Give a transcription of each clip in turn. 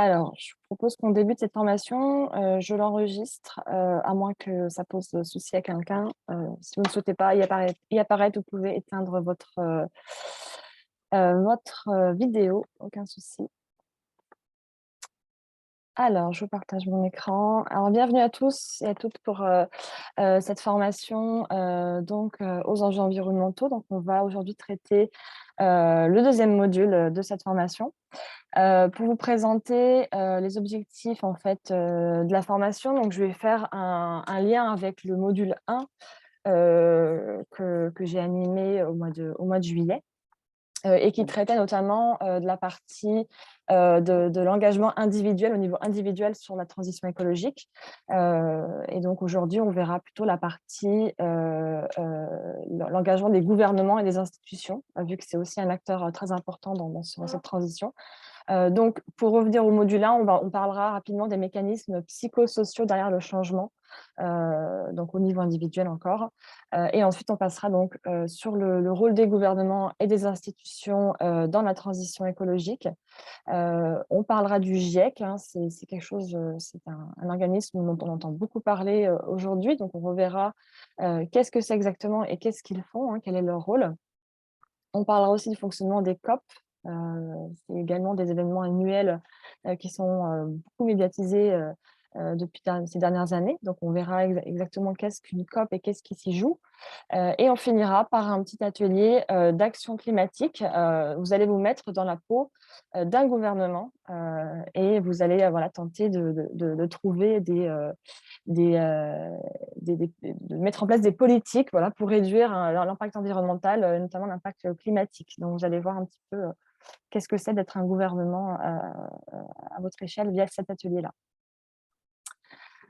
Alors, je propose qu'on débute cette formation. Je l'enregistre, à moins que ça pose souci à quelqu'un. Si vous ne souhaitez pas y apparaître, vous pouvez éteindre votre vidéo, aucun souci. Alors, je partage mon écran. Alors, bienvenue à tous et à toutes pour cette formation aux enjeux environnementaux. Donc, on va aujourd'hui traiter le deuxième module de cette formation. Pour vous présenter les objectifs en fait, de la formation, donc je vais faire un lien avec le module 1 que j'ai animé au mois de juillet. Et qui traitait notamment de la partie de l'engagement individuel, au niveau individuel sur la transition écologique. Et donc aujourd'hui, on verra plutôt la partie l'engagement des gouvernements et des institutions, vu que c'est aussi un acteur très important dans cette transition. Donc, pour revenir au module 1, on parlera rapidement des mécanismes psychosociaux derrière le changement, donc au niveau individuel encore. Et ensuite, on passera donc sur le rôle des gouvernements et des institutions dans la transition écologique. On parlera du GIEC, hein, c'est quelque chose, c'est un organisme dont on entend beaucoup parler aujourd'hui. Donc, on reverra qu'est-ce que c'est exactement et qu'est-ce qu'ils font, hein, quel est leur rôle. On parlera aussi du fonctionnement des COP. C'est également des événements annuels qui sont beaucoup médiatisés depuis ces dernières années. Donc, on verra exactement qu'est-ce qu'une COP et qu'est-ce qui s'y joue. Et on finira par un petit atelier d'action climatique. Vous allez vous mettre dans la peau d'un gouvernement et vous allez tenter de trouver de mettre en place des politiques pour réduire l'impact environnemental, notamment l'impact climatique. Donc, vous allez voir un petit peu qu'est-ce que c'est d'être un gouvernement à votre échelle via cet atelier-là.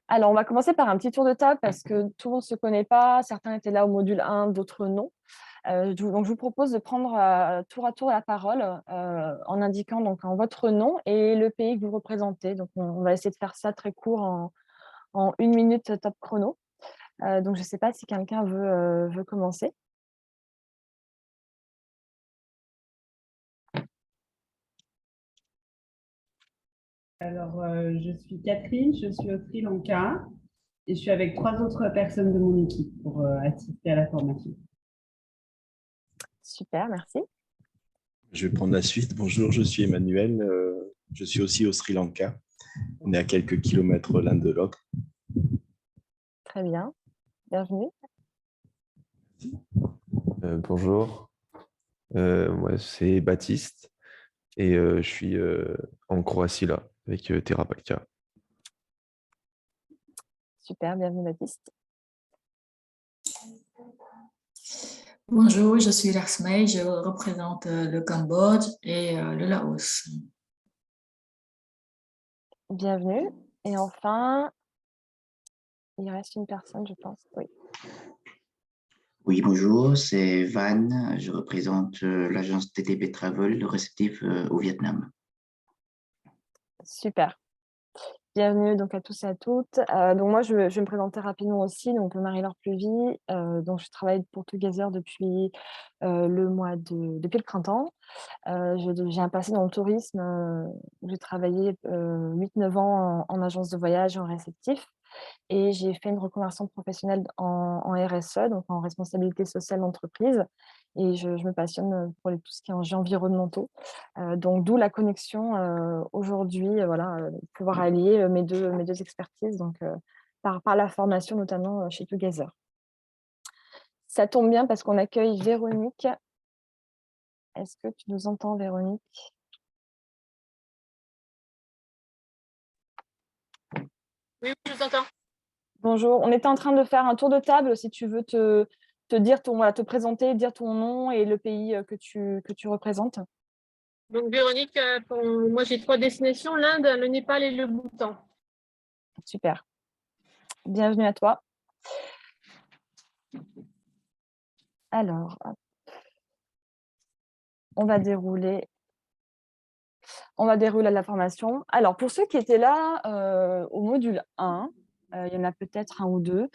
Alors, on va commencer par un petit tour de table parce que tout le monde ne se connaît pas. Certains étaient là au module 1, d'autres non. Donc, je vous propose de prendre tour à tour la parole en indiquant donc, en votre nom et le pays que vous représentez. Donc, on va essayer de faire ça très court en 1 minute top chrono. Donc, je ne sais pas si quelqu'un veut commencer. Alors, je suis Catherine, je suis au Sri Lanka et je suis avec 3 autres personnes de mon équipe pour assister à la formation. Super, merci. Je vais prendre la suite. Bonjour, je suis Emmanuel. Je suis aussi au Sri Lanka. On est à quelques kilomètres l'un de l'autre. Très bien. Bienvenue. Bonjour, moi c'est Baptiste et je suis en Croatie là avec Terapakia. Super, bienvenue Baptiste. Bonjour, je suis Laxmei, je représente le Cambodge et le Laos. Bienvenue. Et enfin, il reste une personne, je pense. Oui. Oui, bonjour, c'est Van. Je représente l'agence TTP Travel, le réceptif au Vietnam. Super. Bienvenue donc à tous et à toutes. Donc moi, je vais me présenter rapidement aussi. Donc Marie-Laure Pluvy. Donc je travaille pour Together depuis depuis le printemps. J'ai un passé dans le tourisme. J'ai travaillé 8-9 ans en agence de voyage et en réceptif. Et j'ai fait une reconversion professionnelle en RSE, donc en responsabilité sociale d'entreprise. Et je me passionne pour tout ce qui est enjeux environnementaux. Donc, d'où la connexion aujourd'hui, pouvoir allier mes deux expertises, donc, par la formation, notamment chez Together. Ça tombe bien parce qu'on accueille Véronique. Est-ce que tu nous entends, Véronique? Oui, je vous entends. Bonjour, on était en train de faire un tour de table, si tu veux te dire te présenter, dire ton nom et le pays que tu représentes. Donc, Véronique, moi j'ai 3 destinations, l'Inde, le Népal et le Bhoutan. Super. Bienvenue à toi. Alors, on va dérouler la formation. Alors, pour ceux qui étaient là au module 1, il y en a peut-être un ou deux.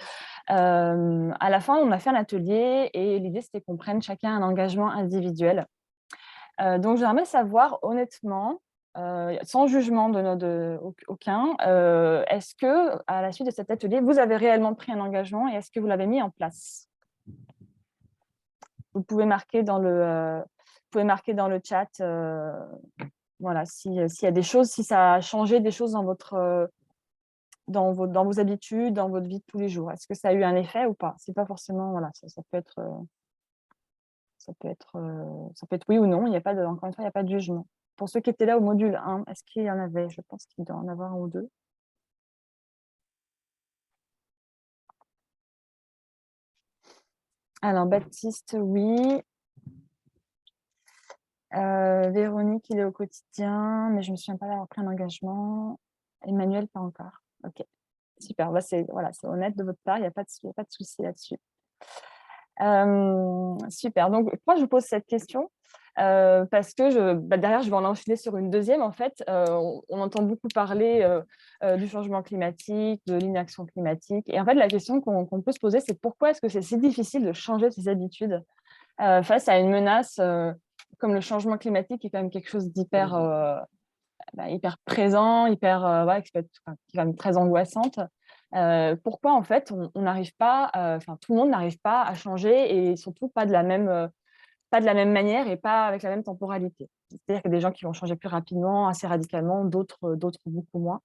À la fin, on a fait un atelier et l'idée, c'était qu'on prenne chacun un engagement individuel. Donc, j'aimerais savoir, honnêtement, sans jugement aucun. Est-ce que, à la suite de cet atelier, vous avez réellement pris un engagement et est-ce que vous l'avez mis en place? Vous pouvez marquer dans le chat voilà, s'il y a des choses, si ça a changé des choses dans vos habitudes, dans votre vie de tous les jours. Est-ce que ça a eu un effet ou pas? C'est pas forcément, voilà, ça peut être, ça peut être oui ou non. Encore une fois, il n'y a pas de jugement. Pour ceux qui étaient là au module 1, est-ce qu'il y en avait? Je pense qu'il doit en avoir un ou deux. Alors, Baptiste, oui. Véronique, il est au quotidien, mais je ne me souviens pas d'avoir pris un engagement. Emmanuel, pas encore. Ok, super. Bah, c'est honnête de votre part, il n'y a pas de souci là-dessus. Super. Donc, moi, je vous pose cette question parce que derrière, je vais en enchaîner sur une deuxième. En fait, on entend beaucoup parler du changement climatique, de l'inaction climatique. Et en fait, la question qu'on peut se poser, c'est pourquoi est-ce que c'est si difficile de changer ses habitudes face à une menace comme le changement climatique, qui est quand même quelque chose d'hyper hyper présent, qui est quand même très angoissante. Pourquoi en fait on n'arrive pas, tout le monde n'arrive pas à changer et surtout pas de la même manière et pas avec la même temporalité. C'est-à-dire qu'il y a des gens qui vont changer plus rapidement, assez radicalement, d'autres beaucoup moins.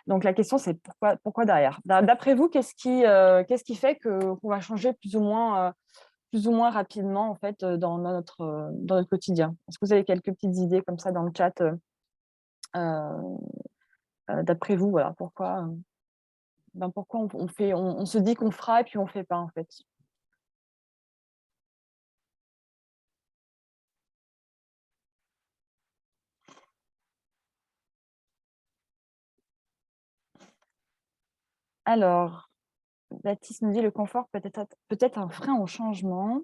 Donc la question c'est pourquoi derrière. D'après vous, qu'est-ce qui fait qu'on va changer plus ou moins rapidement en fait dans notre quotidien? Est-ce que vous avez quelques petites idées comme ça dans le chat d'après vous, voilà, pourquoi on se dit qu'on fera et puis on ne fait pas en fait? Alors, Baptiste nous dit le confort peut-être un frein au changement.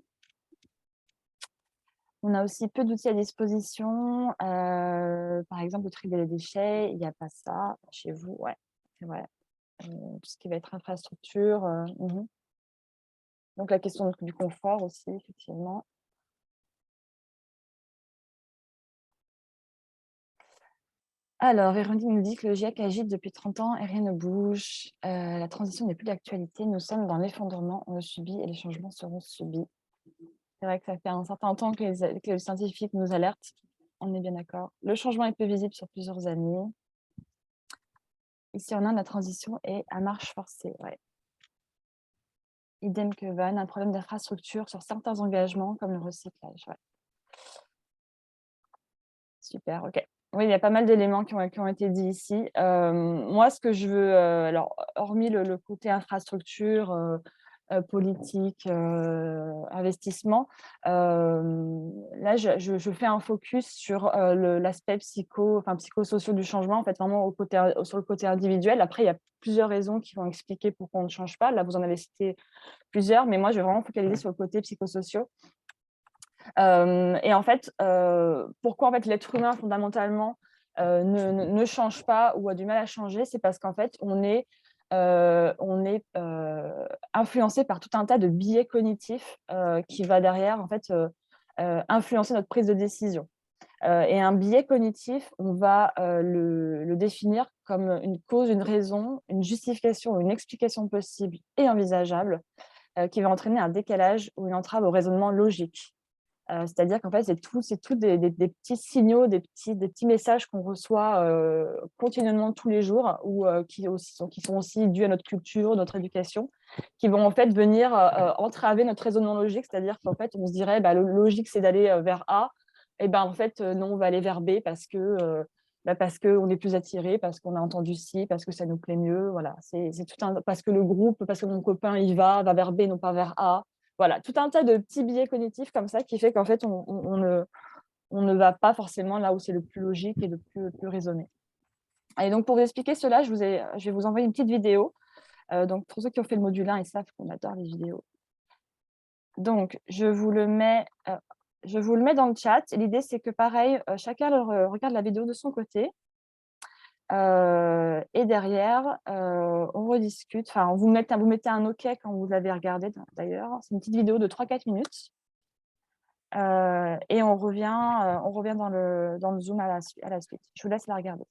On a aussi peu d'outils à disposition. Par exemple, le tri des déchets, il n'y a pas ça chez vous. Ouais, c'est vrai. Tout ce qui va être infrastructure. Donc, la question du confort aussi, effectivement. Alors, Véronique nous dit que le GIEC agite depuis 30 ans et rien ne bouge. La transition n'est plus d'actualité. Nous sommes dans l'effondrement. On le subit et les changements seront subis. C'est vrai que ça fait un certain temps que les scientifiques nous alertent. On est bien d'accord. Le changement est peu visible sur plusieurs années. Ici, en Inde, la transition est à marche forcée. Ouais. Idem que Van, un problème d'infrastructure sur certains engagements comme le recyclage. Ouais. Super, ok. Oui, il y a pas mal d'éléments qui ont été dits ici. Moi, ce que je veux, alors, hormis le côté infrastructure, politique, investissement, là, je fais un focus sur l'aspect psychosocial du changement, en fait, vraiment sur le côté individuel. Après, il y a plusieurs raisons qui vont expliquer pourquoi on ne change pas. Là, vous en avez cité plusieurs, mais moi, je vais vraiment focaliser sur le côté psychosocial. Et en fait, pourquoi en fait, l'être humain, fondamentalement, ne change pas ou a du mal à changer, c'est parce qu'en fait, on est influencé par tout un tas de biais cognitifs qui va derrière, en fait, influencer notre prise de décision. Et un biais cognitif, on va le définir comme une cause, une raison, une justification, une explication possible et envisageable qui va entraîner un décalage ou une entrave au raisonnement logique. C'est-à-dire qu'en fait, c'est tout des petits signaux, des petits messages qu'on reçoit continuellement tous les jours ou qui sont aussi dus à notre culture, notre éducation, qui vont en fait venir entraver notre raisonnement logique. C'est-à-dire qu'en fait, on se dirait, le logique, c'est d'aller vers A. Et en fait, non, on va aller vers B parce qu'on est plus attiré, parce qu'on a entendu ci, parce que ça nous plaît mieux. Voilà, parce que le groupe, parce que mon copain, il va vers B, non pas vers A. Voilà, tout un tas de petits biais cognitifs comme ça qui fait qu'en fait, on ne va pas forcément là où c'est le plus logique et le plus raisonné. Et donc, pour vous expliquer cela, je vais vous envoyer une petite vidéo. Donc, pour ceux qui ont fait le module 1, ils savent qu'on adore les vidéos. Donc, je vous le mets dans le chat. L'idée, c'est que pareil, chacun regarde la vidéo de son côté. Et derrière, on rediscute. Enfin, vous mettez un OK quand vous l'avez regardé, d'ailleurs. C'est une petite vidéo de 3-4 minutes. Et on revient dans le Zoom à la suite. Je vous laisse la regarder.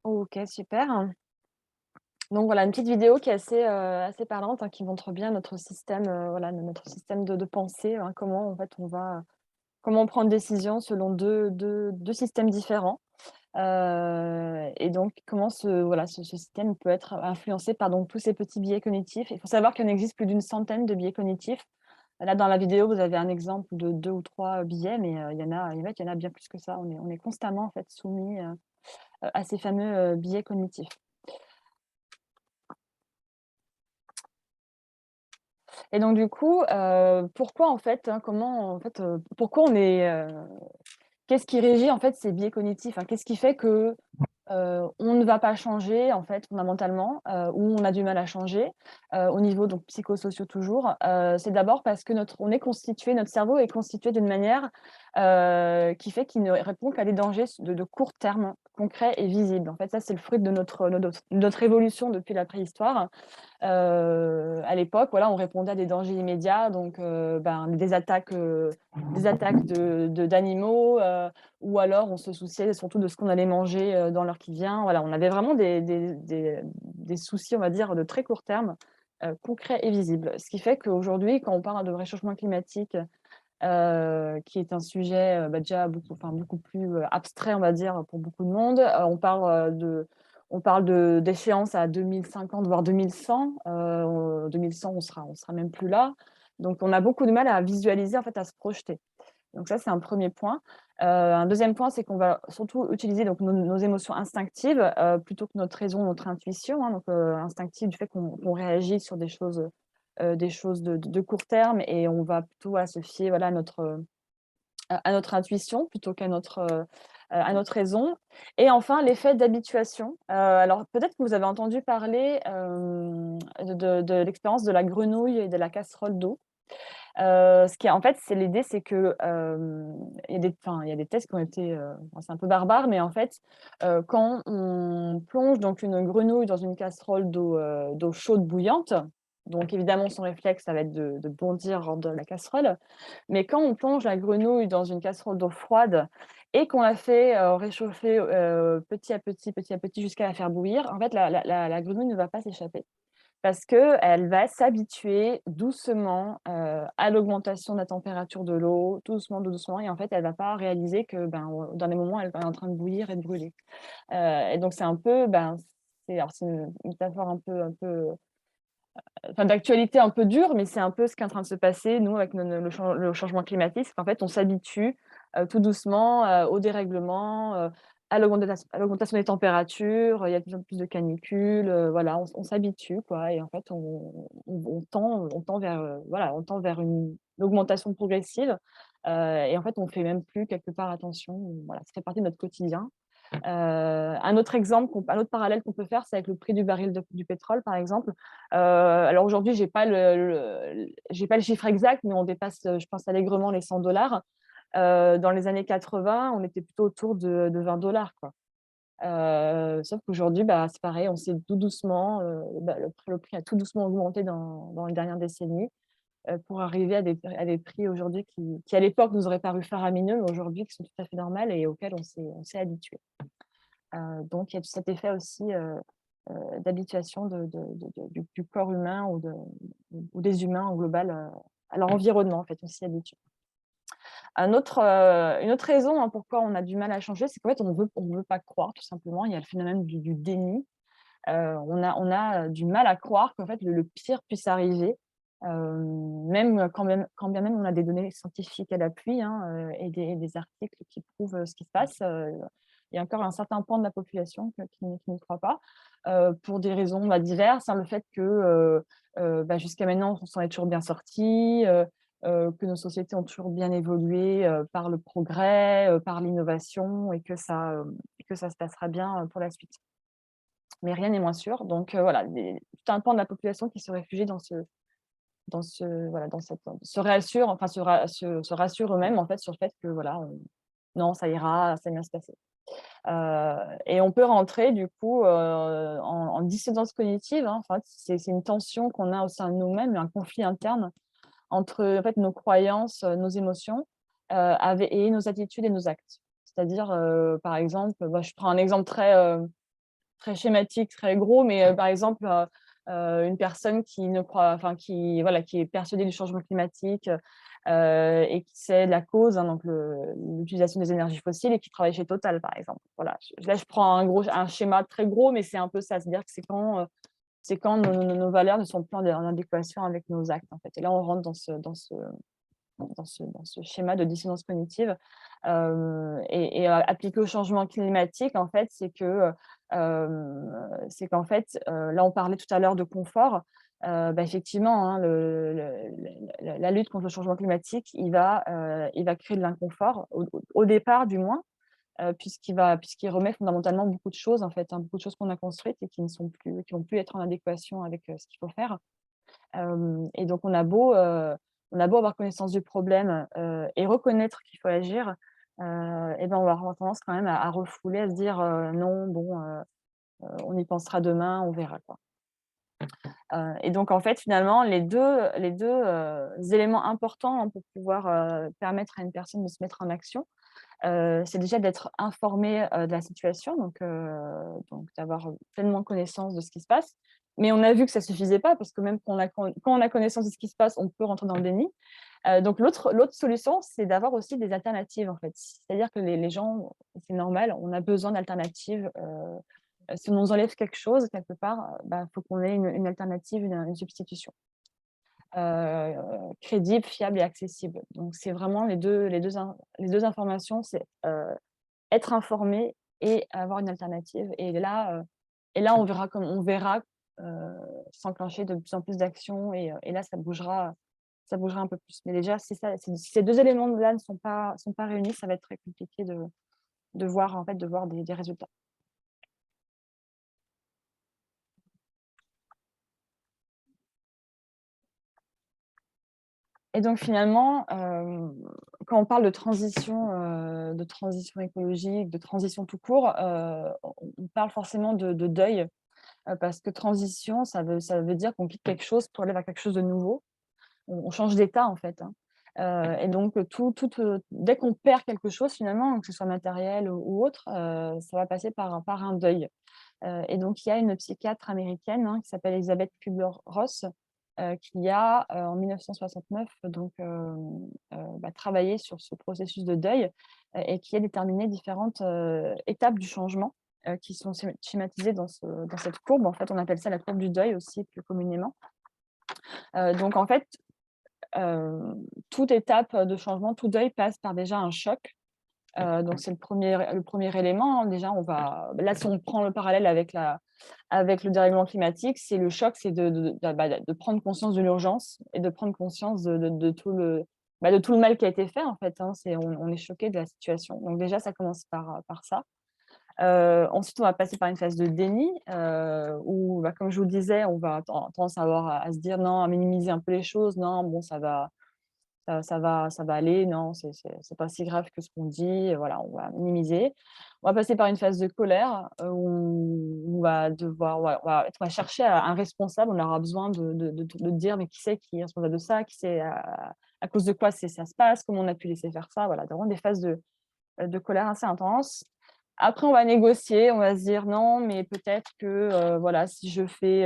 Ok, super. Donc voilà, une petite vidéo qui est assez parlante, hein, qui montre bien notre système, voilà, notre système de pensée, hein, comment en fait comment on prend une décision selon deux systèmes différents. Et donc comment voilà, ce système peut être influencé par donc tous ces petits biais cognitifs. Il faut savoir qu'il en existe plus d'une centaine de biais cognitifs. Là, dans la vidéo, vous avez un exemple de 2 ou 3 biais, mais il y en a, il y en a bien plus que ça. On est constamment en fait soumis à ces fameux biais cognitifs. Et donc du coup, pourquoi en fait, hein, comment en fait, pourquoi on est, qu'est-ce qui régit en fait ces biais cognitifs, hein? Qu'est-ce qui fait que, on ne va pas changer en fait fondamentalement, ou on a du mal à changer, au niveau donc psychosociaux toujours? C'est d'abord parce que notre cerveau est constitué d'une manière, qui fait qu'il ne répond qu'à des dangers de court terme, concrets et visibles. En fait, ça, c'est le fruit de notre évolution depuis la préhistoire. À l'époque, voilà, on répondait à des dangers immédiats, donc des attaques d'animaux, ou alors on se souciait surtout de ce qu'on allait manger, dans l'heure qui vient. Voilà, on avait vraiment des soucis, on va dire, de très court terme, concrets et visibles. Ce qui fait qu'aujourd'hui, quand on parle de réchauffement climatique, qui est un sujet, déjà beaucoup plus, abstrait, on va dire, pour beaucoup de monde, on parle d'échéance à 2050, voire 2100. 2100, on sera même plus là. Donc on a beaucoup de mal à visualiser, en fait, à se projeter. Donc ça, c'est un premier point. Un deuxième point, c'est qu'on va surtout utiliser donc nos émotions instinctives, plutôt que notre raison, notre intuition, hein. Donc instinctive du fait qu'on réagit sur des choses de court terme, et on va plutôt se fier, voilà, à notre intuition plutôt à notre raison. Et enfin, l'effet d'habituation. Alors peut-être que vous avez entendu parler, de l'expérience de la grenouille et de la casserole d'eau. Ce qui est en fait, c'est l'idée, c'est que, il y a des tests qui ont été, c'est un peu barbare, mais en fait, quand on plonge donc une grenouille dans une casserole d'eau chaude bouillante, donc évidemment son réflexe, ça va être de bondir hors de la casserole. Mais quand on plonge la grenouille dans une casserole d'eau froide et qu'on la fait, réchauffer, petit à petit jusqu'à la faire bouillir, en fait la grenouille ne va pas s'échapper. Parce qu'elle va s'habituer doucement, à l'augmentation de la température de l'eau, tout doucement, tout doucement, et en fait, elle va pas réaliser que, dans les moments, elle est en train de bouillir et de brûler. Et donc c'est un peu, c'est une métaphore d'actualité un peu dure, mais c'est un peu ce qui est en train de se passer, nous, avec le changement climatique. C'est qu'en fait, on s'habitue, tout doucement, au dérèglement, à l'augmentation des températures. Il y a de plus en plus de canicules, voilà, on s'habitue, quoi, et en fait, on tend vers, voilà, on tend vers une augmentation progressive, et en fait, on fait même plus quelque part attention. Voilà, ça fait partie de notre quotidien. Un autre parallèle qu'on peut faire, c'est avec le prix du baril du pétrole, par exemple. Alors aujourd'hui, j'ai pas j'ai pas le chiffre exact, mais on dépasse, je pense, allègrement les 100 $. Dans les années 80, on était plutôt autour de 20 $, quoi. Sauf qu'aujourd'hui, c'est pareil, on s'est tout doucement, le prix a tout doucement augmenté dans les dernières décennies, pour arriver à des prix aujourd'hui qui à l'époque nous auraient paru faramineux, mais aujourd'hui qui sont tout à fait normales et auxquels on s'est habitué. Donc il y a cet effet aussi, d'habituation du corps humain ou des humains en global, à leur environnement, en fait, on s'y habitue. Une autre raison, hein, pourquoi on a du mal à changer, c'est qu'en fait, on veut pas croire, tout simplement. Il y a le phénomène du déni. On a du mal à croire qu'en fait, le pire puisse arriver, même quand bien même on a des données scientifiques à l'appui, hein, et des articles qui prouvent ce qui se passe. Il y a encore un certain pan de la population qui n'y croit pas, pour des raisons diverses, hein. Le fait que jusqu'à maintenant, on s'en est toujours bien sorti, que nos sociétés ont toujours bien évolué, par le progrès, par l'innovation, et que ça se passera bien, pour la suite. Mais rien n'est moins sûr. Donc voilà, tout un pan de la population qui se réfugie se rassure, enfin se rassure eux-mêmes, en fait, sur le fait que voilà, non, ça ira, ça va bien se passer. Et on peut rentrer du coup, en dissonance cognitive, hein. En fait, c'est une tension qu'on a au sein de nous-mêmes, un conflit interne entre, en fait, nos croyances, nos émotions, et nos attitudes et nos actes. C'est-à-dire, par exemple, je prends un exemple très schématique, très gros, mais par exemple, une personne qui ne croit, enfin qui est persuadée du changement climatique et qui sait la cause, hein, donc l'utilisation des énergies fossiles et qui travaille chez Total, par exemple. Voilà. Là, je prends un schéma très gros, mais c'est un peu ça, c'est-à-dire que c'est quand nos valeurs ne sont plus en adéquation avec nos actes, en fait. Et là, on rentre dans ce schéma de dissonance cognitive. Appliqué au changement climatique, en fait, c'est qu'en fait, là, on parlait tout à l'heure de confort. Effectivement, hein, la lutte contre le changement climatique, il va créer de l'inconfort, au départ du moins, puisqu'il remet fondamentalement beaucoup de choses, en fait, hein, beaucoup de choses qu'on a construites et qui vont plus être en adéquation avec ce qu'il faut faire. Et donc, on a beau avoir connaissance du problème et reconnaître qu'il faut agir, et ben, on va avoir tendance quand même à refouler, à se dire non, bon, on y pensera demain, on verra, quoi. Et donc, en fait, finalement, les deux éléments importants, hein, pour pouvoir permettre à une personne de se mettre en action, c'est déjà d'être informé de la situation, donc d'avoir pleinement connaissance de ce qui se passe. Mais on a vu que ça ne suffisait pas, parce que même quand on a connaissance de ce qui se passe, on peut rentrer dans le déni. Donc l'autre solution, c'est d'avoir aussi des alternatives, en fait. C'est-à-dire que les gens, c'est normal, on a besoin d'alternatives. Si on nous enlève quelque chose, quelque part, faut qu'on ait une alternative, une substitution. Crédible, fiable et accessible. Donc, c'est vraiment les deux informations, c'est être informé et avoir une alternative. Et là, on verra s'enclencher de plus en plus d'actions et là, ça bougera un peu plus. Mais déjà, c'est ça, si ces deux éléments-là ne sont pas réunis, ça va être très compliqué de voir, en fait, des résultats. Et donc finalement, quand on parle de transition écologique, de transition tout court, on parle forcément de deuil, parce que transition, ça veut dire qu'on quitte quelque chose pour aller vers quelque chose de nouveau. On change d'état, en fait, hein. Et donc dès qu'on perd quelque chose finalement, que ce soit matériel ou autre, ça va passer par un deuil. Et donc il y a une psychiatre américaine, hein, qui s'appelle Elizabeth Kubler-Ross, qui a, en 1969, donc travaillé sur ce processus de deuil, et qui a déterminé différentes étapes du changement qui sont schématisées dans cette courbe. En fait, on appelle ça la courbe du deuil aussi, plus communément. Donc en fait, toute étape de changement, tout deuil passe par déjà un choc. Donc c'est le premier élément, hein. Déjà, là, si on prend le parallèle avec le dérèglement climatique, c'est le choc, c'est de prendre conscience de l'urgence et de prendre conscience de tout le mal qui a été fait, en fait, hein. On est choqué de la situation. Donc déjà, ça commence par ça. Ensuite, on va passer par une phase de déni, où, comme je vous le disais, on va tendance à se dire non, à minimiser un peu les choses. Non, bon, ça va aller, non, c'est pas si grave que ce qu'on dit, voilà, on va minimiser. On va passer par une phase de colère, où on va on va chercher un responsable, on aura besoin de dire mais qui c'est qui est responsable de ça, qui c'est, à cause de quoi ça se passe, comment on a pu laisser faire ça, voilà, vraiment des phases de colère assez intenses. Après, on va négocier, on va se dire non, mais peut-être que voilà, si je fais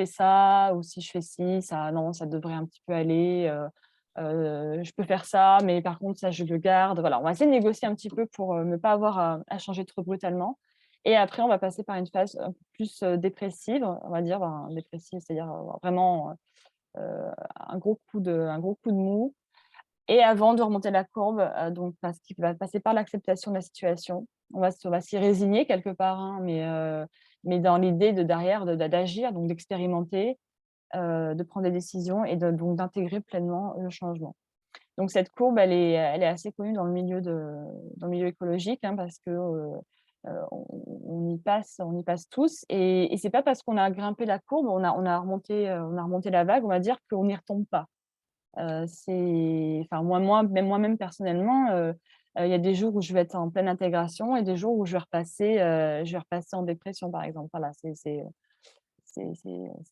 ça ou si je fais ci, ça, non, ça devrait un petit peu aller. Je peux faire ça, mais par contre, ça, je le garde. Voilà, on va essayer de négocier un petit peu pour ne pas avoir à changer trop brutalement. Et après, on va passer par une phase un peu plus dépressive, on va dire, dépressive, c'est-à-dire vraiment un gros coup de mou. Et avant de remonter la courbe, donc parce qu'il va passer par l'acceptation de la situation. On va s'y résigner quelque part, hein, mais dans l'idée derrière d'agir, donc d'expérimenter, de prendre des décisions et donc d'intégrer pleinement le changement. Donc cette courbe, elle est assez connue dans le milieu écologique, hein, parce que on y passe tous, et c'est pas parce qu'on a grimpé la courbe, on a remonté la vague, on va dire qu'on n'y retombe pas. Enfin, moi-même personnellement, il y a des jours où je vais être en pleine intégration et des jours où je vais repasser en dépression, par exemple. Voilà, c'est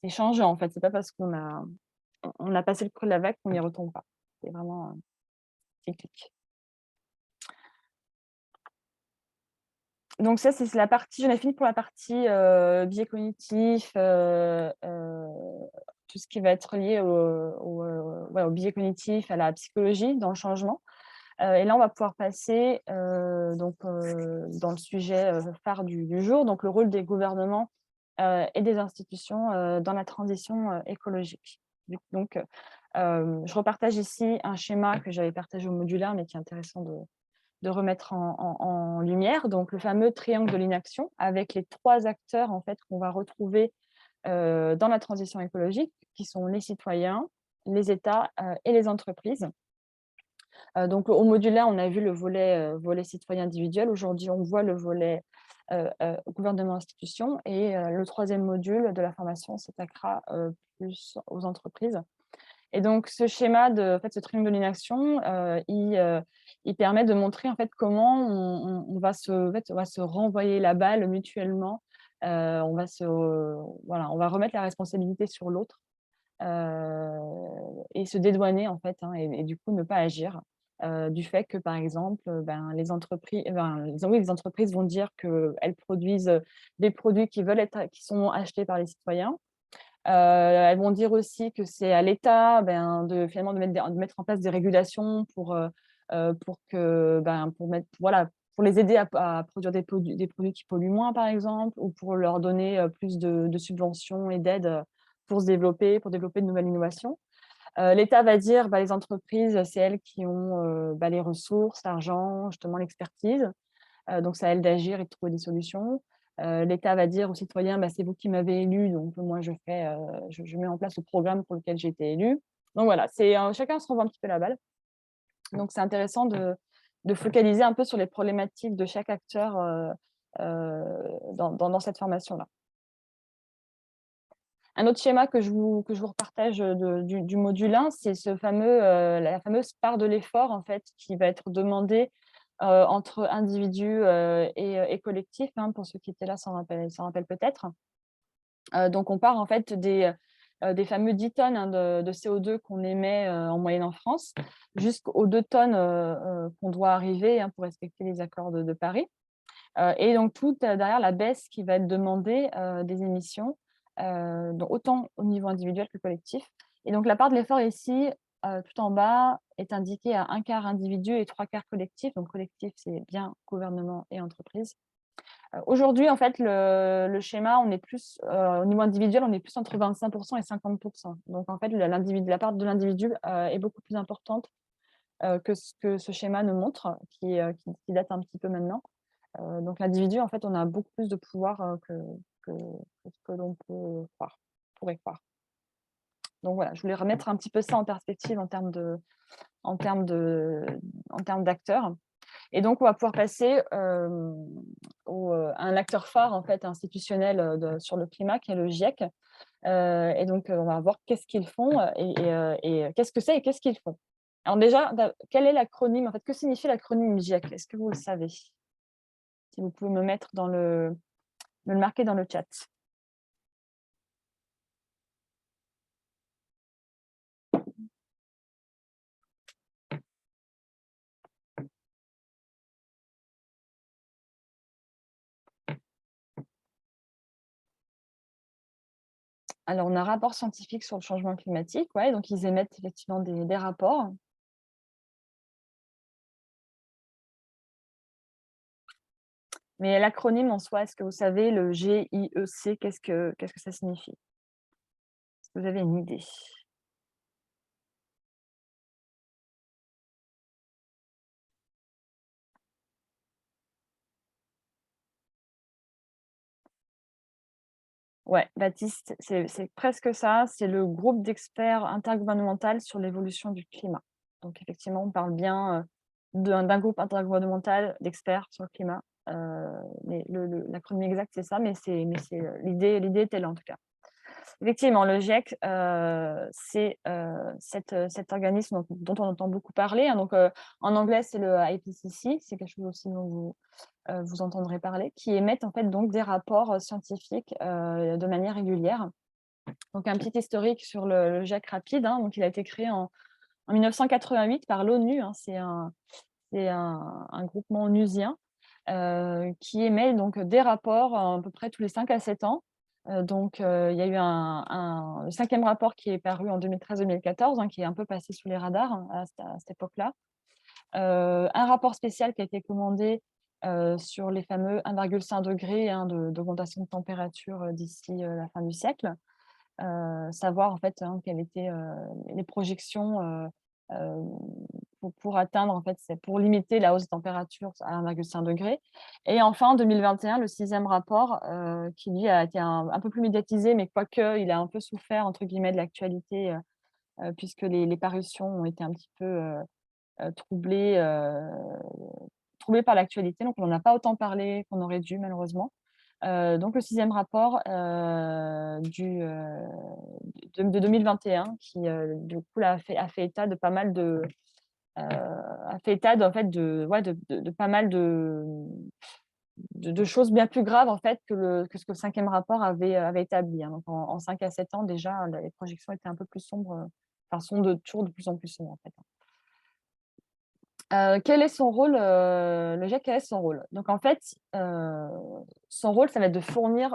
changeant, en fait. C'est pas parce qu'on a passé le creux de la vague qu'on n'y retombe pas. C'est vraiment cyclique. Donc ça, c'est la partie, j'en ai fini pour la partie biais cognitif, tout ce qui va être lié au biais cognitif, à la psychologie dans le changement. Et là, on va pouvoir passer dans le sujet phare du jour, donc le rôle des gouvernements et des institutions dans la transition écologique. Donc, je repartage ici un schéma que j'avais partagé au modulaire, mais qui est intéressant de remettre en lumière. Donc, le fameux triangle de l'inaction, avec les 3 acteurs en fait, qu'on va retrouver dans la transition écologique, qui sont les citoyens, les États et les entreprises. Donc, au modulaire, on a vu le volet citoyen individuel. Aujourd'hui, on voit le volet gouvernement-institution. Et le 3e module de la formation s'attaquera plus aux entreprises. Et donc, ce schéma, ce triangle de l'inaction, il permet de montrer en fait, comment on va se renvoyer la balle mutuellement. On va remettre la responsabilité sur l'autre et se dédouaner, en fait, et du coup, ne pas agir. Du fait que, par exemple, les entreprises vont dire qu'elles produisent des produits qui sont achetés par les citoyens. Elles vont dire aussi que c'est à l'État de mettre en place des régulations pour les aider à produire des produits qui polluent moins, par exemple, ou pour leur donner plus de subventions et d'aides pour développer de nouvelles innovations. L'État va dire les entreprises, c'est elles qui ont les ressources, l'argent, justement l'expertise. Donc, c'est à elles d'agir et de trouver des solutions. L'État va dire aux citoyens, c'est vous qui m'avez élu, donc moi je mets en place le programme pour lequel j'ai été élu. Donc voilà, chacun se renvoie un petit peu la balle. Donc c'est intéressant de focaliser un peu sur les problématiques de chaque acteur dans cette formation-là. Un autre schéma que je vous repartage du module 1, c'est la fameuse part de l'effort en fait, qui va être demandée entre individus et collectifs. Pour ceux qui étaient là, s'en rappellent peut-être. Donc, on part en fait des fameux 10 tonnes de CO2 qu'on émet en moyenne en France, jusqu'aux 2 tonnes qu'on doit arriver pour respecter les accords de Paris. Et donc, tout derrière la baisse qui va être demandée des émissions, donc autant au niveau individuel que collectif. Et donc, la part de l'effort ici, tout en bas, est indiquée à 1/4 individu et 3/4 collectif. Donc, collectif, c'est bien gouvernement et entreprise. Aujourd'hui, en fait, le schéma, on est plus, au niveau individuel, on est plus entre 25% et 50%. Donc, en fait, la part de l'individu est beaucoup plus importante que ce que ce schéma nous montre, qui date un petit peu maintenant. Donc, l'individu, en fait, on a beaucoup plus de pouvoir que ce que l'on pourrait croire. Donc, voilà, je voulais remettre un petit peu ça en perspective en termes d'acteurs. Et donc, on va pouvoir passer à un acteur phare en fait, institutionnel sur le climat, qui est le GIEC. Et donc, on va voir qu'est-ce qu'ils font et qu'est-ce que c'est et qu'est-ce qu'ils font. Alors déjà, quel est l'acronyme? En fait, que signifie l'acronyme GIEC? Est-ce que vous le savez? Si vous pouvez me le marquer dans le chat. Alors, on a un rapport scientifique sur le changement climatique, donc ils émettent effectivement des rapports. Mais l'acronyme en soi, est-ce que vous savez, le GIEC, qu'est-ce que ça signifie? Est-ce que vous avez une idée? Ouais, Baptiste, c'est presque ça. C'est le groupe d'experts intergouvernemental sur l'évolution du climat. Donc, effectivement, on parle bien d'un groupe intergouvernemental d'experts sur le climat. Mais l'acronyme exact, c'est ça, mais l'idée était là en tout cas. Effectivement, le GIEC, c'est cet organisme dont on entend beaucoup parler. Donc, en anglais, c'est le IPCC, c'est quelque chose aussi dont vous entendrez parler, qui émettent en fait donc des rapports scientifiques de manière régulière. Donc, un petit historique sur le GIEC rapide. Donc, il a été créé en 1988 par l'ONU. C'est un groupement onusien. qui émet donc des rapports à peu près tous les 5 à 7 ans. Donc, il y a eu le 5e rapport qui est paru en 2013-2014, hein, qui est un peu passé sous les radars, hein, à cette époque-là. Un rapport spécial qui a été commandé sur les fameux 1,5 degré hein, d'augmentation de température d'ici la fin du siècle. Savoir en fait hein, quelles étaient les projections pour atteindre, en fait, c'est pour limiter la hausse de température à 1,5 degré. Et enfin, en 2021, le 6e rapport, qui lui a été un peu plus médiatisé, mais quoique il a un peu souffert, entre guillemets, de l'actualité, puisque les parutions ont été un petit peu troublées, troublées par l'actualité. Donc, on n'en a pas autant parlé qu'on aurait dû, malheureusement. Donc, le 6e rapport de 2021, qui, du coup, là, a fait état de pas mal de a fait état en fait de pas mal de choses bien plus graves en fait que ce que le 5e rapport avait établi, hein. Donc en 5 à 7 ans déjà, les projections étaient un peu plus sombres, enfin sont toujours de plus en plus sombres en fait. Quel est son rôle, le GIEC, quel est son rôle? Donc en fait, son rôle, ça va être de fournir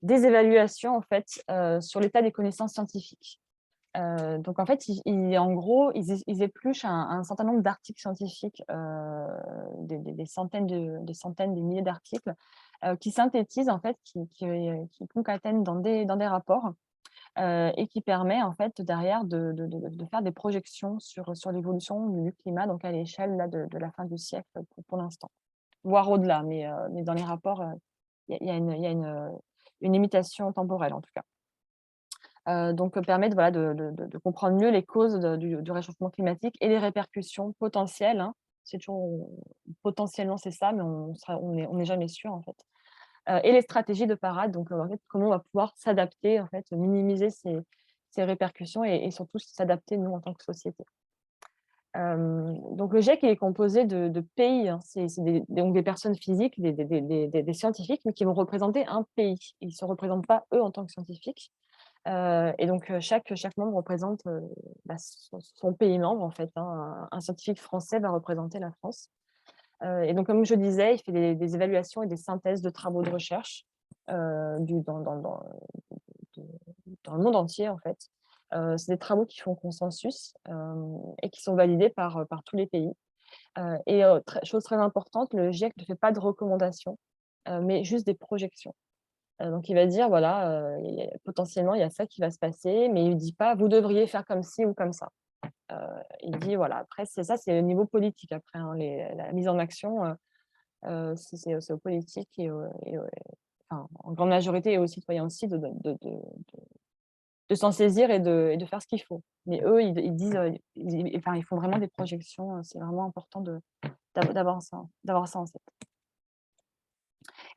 des évaluations en fait, sur l'état des connaissances scientifiques. Donc en fait, en gros, ils épluchent un certain nombre d'articles scientifiques, des centaines, des milliers d'articles, qui synthétisent en fait, qui concatènent dans des rapports, et qui permet en fait derrière de faire des projections sur l'évolution du climat, donc à l'échelle là de la fin du siècle pour l'instant, voire au-delà, mais dans les rapports, il y a une limitation temporelle en tout cas. Donc permettre voilà, de comprendre mieux les causes du réchauffement climatique et les répercussions potentielles, hein. C'est toujours potentiellement c'est ça, mais on n'est jamais sûr en fait. Et les stratégies de parade, donc en fait, comment on va pouvoir s'adapter, en fait, minimiser ces répercussions et surtout s'adapter nous en tant que société. Donc le GIEC est composé de pays, hein. C'est donc des personnes physiques, des scientifiques, mais qui vont représenter un pays. Ils ne se représentent pas eux en tant que scientifiques. Et donc chaque membre représente son pays membre en fait, hein. Un scientifique français va représenter la France. Et donc comme je disais, il fait des évaluations et des synthèses de travaux de recherche dans le monde entier en fait. C'est des travaux qui font consensus et qui sont validés par tous les pays. Et chose très importante, le GIEC ne fait pas de recommandations, mais juste des projections. Donc il va dire, voilà, potentiellement, il y a ça qui va se passer, mais il ne dit pas, vous devriez faire comme ci ou comme ça. Il dit, voilà, après, c'est au niveau politique, après, hein, la mise en action, c'est aux politiques enfin, en grande majorité et aux citoyens aussi de s'en saisir et de faire ce qu'il faut. Mais eux, ils disent, enfin, ils font vraiment des projections, c'est vraiment important d'avoir ça en tête.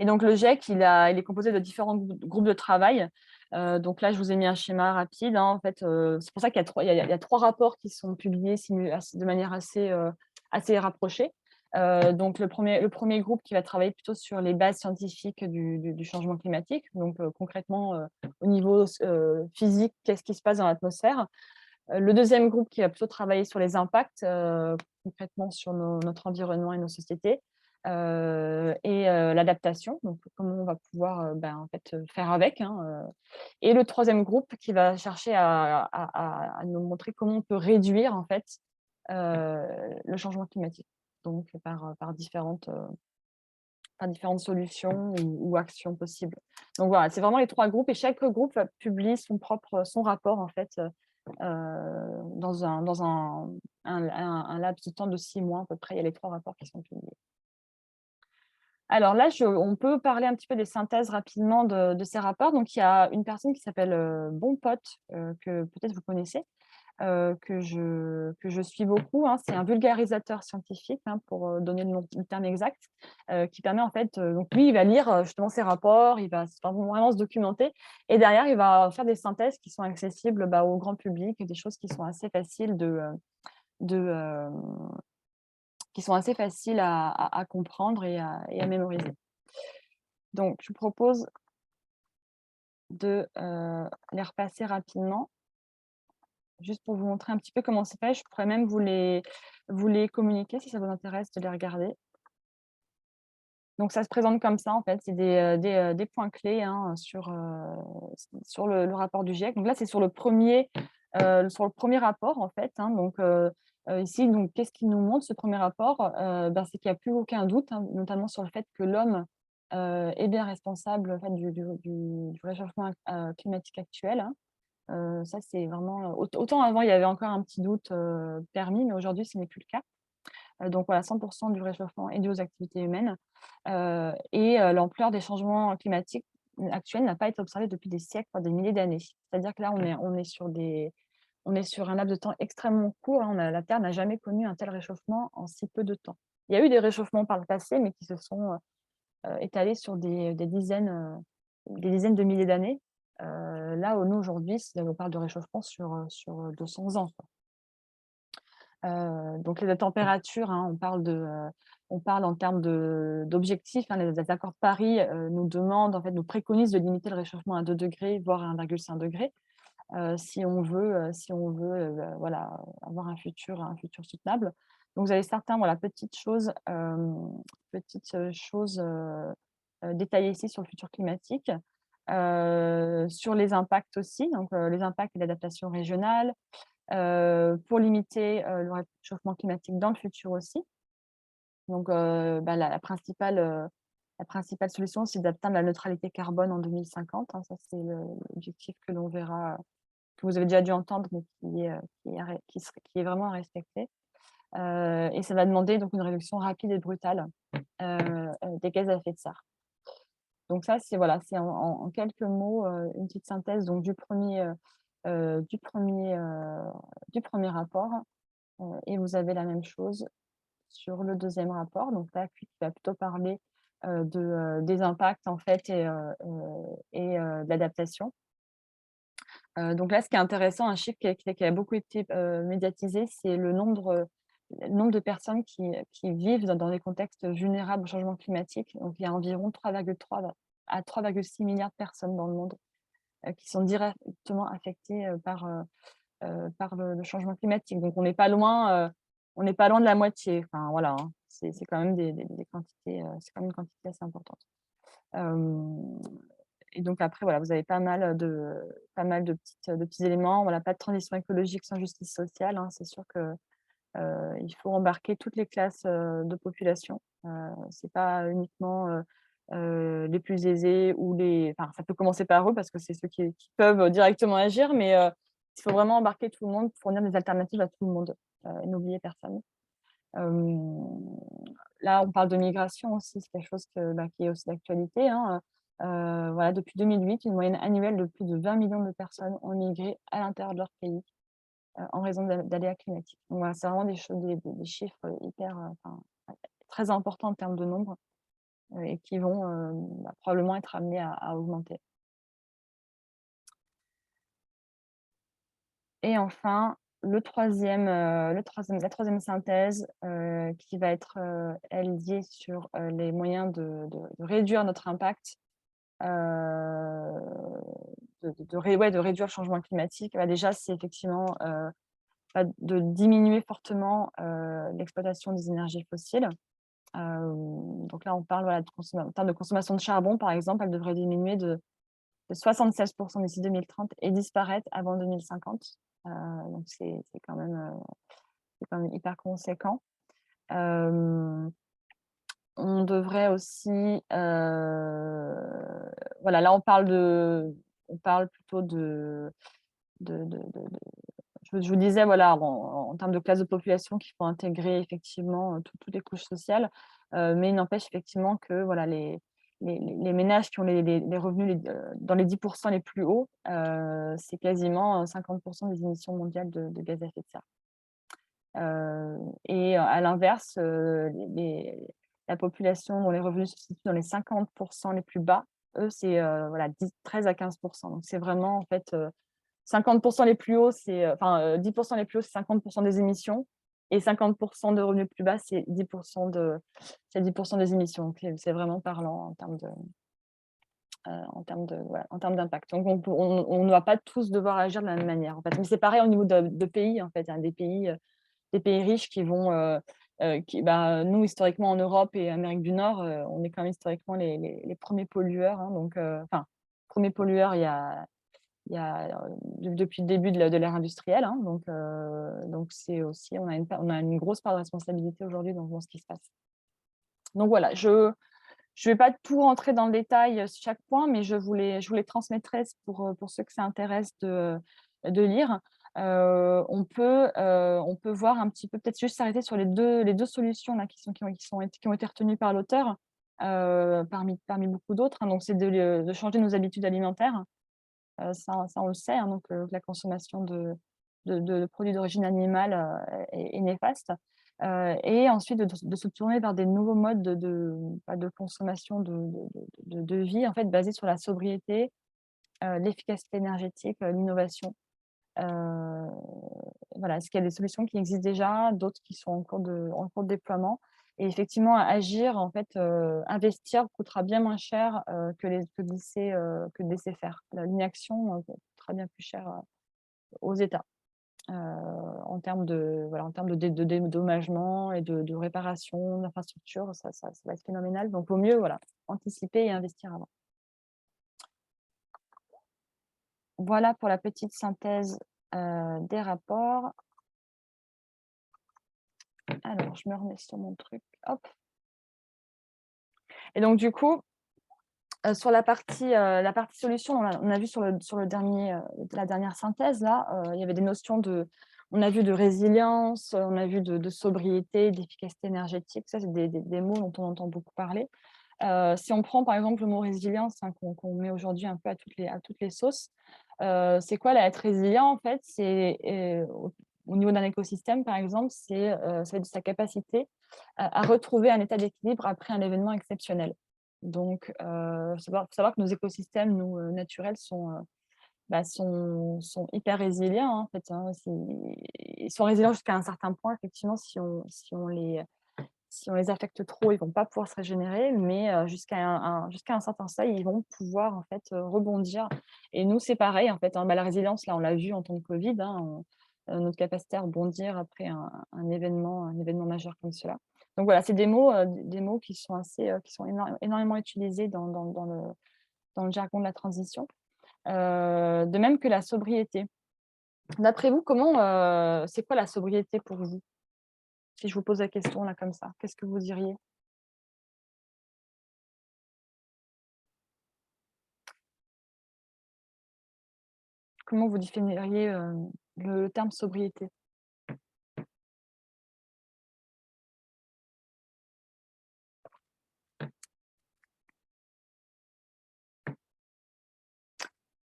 Et donc le GIEC, il est composé de différents groupes de travail. Donc là, je vous ai mis un schéma rapide, hein. En fait, c'est pour ça qu'il y a 3 rapports qui sont publiés de manière assez rapprochée. Donc le premier groupe qui va travailler plutôt sur les bases scientifiques du changement climatique. Donc concrètement, au niveau physique, qu'est-ce qui se passe dans l'atmosphère. Le deuxième groupe qui va plutôt travailler sur les impacts, concrètement sur notre environnement et nos sociétés. Et l'adaptation, donc comment on va pouvoir en fait, faire avec, hein. Et le troisième groupe qui va chercher à nous montrer comment on peut réduire en fait, le changement climatique, donc par différentes solutions ou actions possibles. Donc voilà, c'est vraiment les 3 groupes et chaque groupe publie son rapport en fait, dans un laps de temps de 6 mois à peu près. Il y a les 3 rapports qui sont publiés. Alors là, on peut parler un petit peu des synthèses rapidement de ces rapports. Donc, il y a une personne qui s'appelle Bonpot, que peut-être vous connaissez, que je suis beaucoup, hein. C'est un vulgarisateur scientifique, hein, pour donner le terme exact, qui permet en fait, donc lui, il va lire justement ces rapports, il va vraiment se documenter, et derrière, il va faire des synthèses qui sont accessibles au grand public, des choses qui sont assez faciles qui sont assez faciles à comprendre et à mémoriser. Donc, je vous propose de les repasser rapidement, juste pour vous montrer un petit peu comment c'est fait. Je pourrais même vous les communiquer si ça vous intéresse de les regarder. Donc, ça se présente comme ça, en fait. C'est des points clés hein, sur le rapport du GIEC. Donc là, c'est sur le premier rapport, en fait. Hein. Donc, ici, donc, qu'est-ce qu'il nous montre, ce premier rapport c'est qu'il n'y a plus aucun doute, hein, notamment sur le fait que l'homme est bien responsable en fait, du réchauffement climatique actuel. Hein. Ça, c'est vraiment… Autant avant, il y avait encore un petit doute permis, mais aujourd'hui, ce n'est plus le cas. Donc voilà, 100% du réchauffement est dû aux activités humaines. L'ampleur des changements climatiques actuels n'a pas été observée depuis des siècles, voire des milliers d'années. C'est-à-dire que là, on est sur un laps de temps extrêmement court. Hein. La Terre n'a jamais connu un tel réchauffement en si peu de temps. Il y a eu des réchauffements par le passé, mais qui se sont étalés sur des dizaines de milliers d'années. Là, nous, aujourd'hui, on parle de réchauffement sur 200 ans. Quoi. Donc les températures, hein, on parle en termes d'objectifs. Hein, les accords de Paris nous demandent, en fait, nous préconisent de limiter le réchauffement à 2 degrés, voire à 1,5 degré, si on veut voilà, avoir un futur soutenable. Donc vous avez certains petites choses détaillées ici sur le futur climatique, sur les impacts aussi, donc les impacts et l'adaptation régionale, pour limiter le réchauffement climatique dans le futur aussi. Donc, la principale solution, c'est d'atteindre la neutralité carbone en 2050. Hein, ça, c'est l'objectif que l'on verra, que vous avez déjà dû entendre, mais qui est vraiment à respecter. Et ça va demander donc, une réduction rapide et brutale des gaz à effet de serre. Donc ça, c'est en quelques mots une petite synthèse donc, du premier rapport. Et vous avez la même chose sur le deuxième rapport. Donc là, qui va plutôt parler des impacts en fait et de l'adaptation. Donc là, ce qui est intéressant, un chiffre qui a beaucoup été médiatisé, c'est le nombre de personnes qui vivent dans des contextes vulnérables au changement climatique. Donc il y a environ 3,3 à 3,6 milliards de personnes dans le monde qui sont directement affectées par le changement climatique. Donc on n'est pas loin de la moitié. Enfin voilà, hein. C'est quand même des quantités, c'est quand même une quantité assez importante. Et donc après voilà, vous avez pas mal de petits éléments. Voilà, pas de transition écologique sans justice sociale. Hein. C'est sûr que il faut embarquer toutes les classes de population. C'est pas uniquement les plus aisés ou enfin, ça peut commencer par eux parce que c'est ceux qui peuvent directement agir, mais il faut vraiment embarquer tout le monde, fournir des alternatives à tout le monde et n'oublier personne. Là, on parle de migration aussi, c'est quelque chose qui est aussi d'actualité. Hein. Voilà, depuis 2008, une moyenne annuelle de plus de 20 millions de personnes ont migré à l'intérieur de leur pays en raison d'aléas climatiques. Donc voilà, c'est vraiment des chiffres très importants en termes de nombre et qui vont probablement être amenés à augmenter. Et enfin, la troisième synthèse qui va être elle liée sur les moyens de réduire notre impact, de réduire le changement climatique. Déjà, c'est effectivement de diminuer fortement l'exploitation des énergies fossiles. Donc là, on parle en termes de consommation de charbon, par exemple, elle devrait diminuer de 76% d'ici 2030 et disparaître avant 2050. Donc c'est quand même hyper conséquent. On devrait aussi, voilà, là on parle plutôt je vous disais, voilà, en termes de classe de population qu'il faut intégrer effectivement toutes les couches sociales, mais il n'empêche effectivement que voilà, les ménages qui ont les revenus dans les 10% les plus hauts, c'est quasiment 50% des émissions mondiales de gaz à effet de serre. Et à l'inverse, la population dont les revenus se situent dans les 50% les plus bas, eux, c'est 13 à 15%. Donc c'est vraiment en fait 50% les plus hauts, 10% les plus hauts, c'est 50% des émissions. Et 50% de revenus plus bas, c'est 10% des émissions. Donc, c'est vraiment parlant en termes d'impact. Donc, on ne va pas tous devoir agir de la même manière. En fait. Mais c'est pareil au niveau de pays. En fait. Il y a des pays riches qui vont nous, historiquement, en Europe et Amérique du Nord, on est quand même historiquement les premiers pollueurs. Hein, donc, premiers pollueurs depuis le début de l'ère industrielle. Hein, donc c'est aussi, on a une grosse part de responsabilité aujourd'hui dans ce qui se passe. Donc voilà, je ne vais pas tout rentrer dans le détail sur chaque point, mais je vous les transmettrai pour ceux que ça intéresse de lire. On peut voir un petit peu, peut-être juste s'arrêter sur les deux solutions là, qui ont été retenues par l'auteur, parmi beaucoup d'autres. Hein. Donc, c'est de changer nos habitudes alimentaires. Ça, on le sait, hein, donc la consommation de produits d'origine animale est néfaste. Et ensuite, de se tourner vers des nouveaux modes de consommation de vie, en fait, basés sur la sobriété, l'efficacité énergétique, l'innovation. Voilà, est-ce qu'il y a des solutions qui existent déjà, d'autres qui sont en cours de déploiement? Et effectivement, agir, en fait, investir coûtera bien moins cher que de laisser faire. L'inaction coûtera bien plus cher aux États en termes de dédommagement et de réparation d'infrastructures. Ça va être phénoménal. Donc, il vaut mieux anticiper et investir avant. Voilà pour la petite synthèse des rapports. Alors, je me remets sur mon truc. Hop. Et donc, du coup, sur la partie solution, on a vu sur la dernière synthèse, là, il y avait des notions on a vu de résilience, on a vu de sobriété, d'efficacité énergétique. Ça, c'est des mots dont on entend beaucoup parler. Si on prend, par exemple, le mot résilience, hein, qu'on met aujourd'hui un peu à toutes les sauces, c'est quoi être résilient, en fait? C'est au niveau d'un écosystème, par exemple, c'est sa capacité à retrouver un état d'équilibre après un événement exceptionnel. Donc, il faut savoir que nos écosystèmes, naturels, sont hyper résilients, hein, en fait. Hein, ils sont résilients jusqu'à un certain point, effectivement, si on les affecte trop, ils ne vont pas pouvoir se régénérer, mais jusqu'à un certain seuil, ils vont pouvoir, en fait, rebondir. Et nous, c'est pareil, en fait. Hein, la résilience, là, on l'a vu en temps de Covid, hein, notre capacité à rebondir après un événement majeur comme cela. Donc voilà, c'est des mots qui sont énormément utilisés dans le jargon de la transition. De même que la sobriété. D'après vous, c'est quoi la sobriété pour vous? Si je vous pose la question là comme ça, qu'est-ce que vous diriez? Comment vous définiriez le terme sobriété?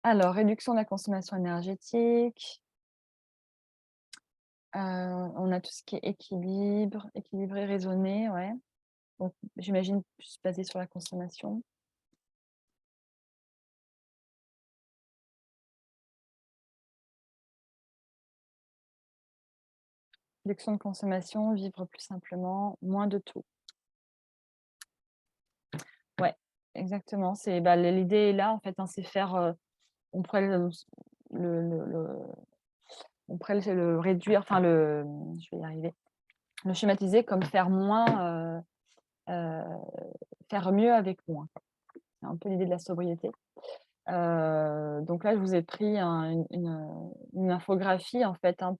Alors, réduction de la consommation énergétique. On a tout ce qui est équilibré, raisonné, ouais. Donc, j'imagine plus basé sur la consommation. Réduction de consommation, vivre plus simplement, moins de tout. Ouais, exactement. L'idée est là, en fait, hein, c'est faire. On pourrait le réduire, enfin je vais y arriver. Le schématiser comme faire moins, faire mieux avec moins. C'est un peu l'idée de la sobriété. Donc là, je vous ai pris une infographie, en fait, hein,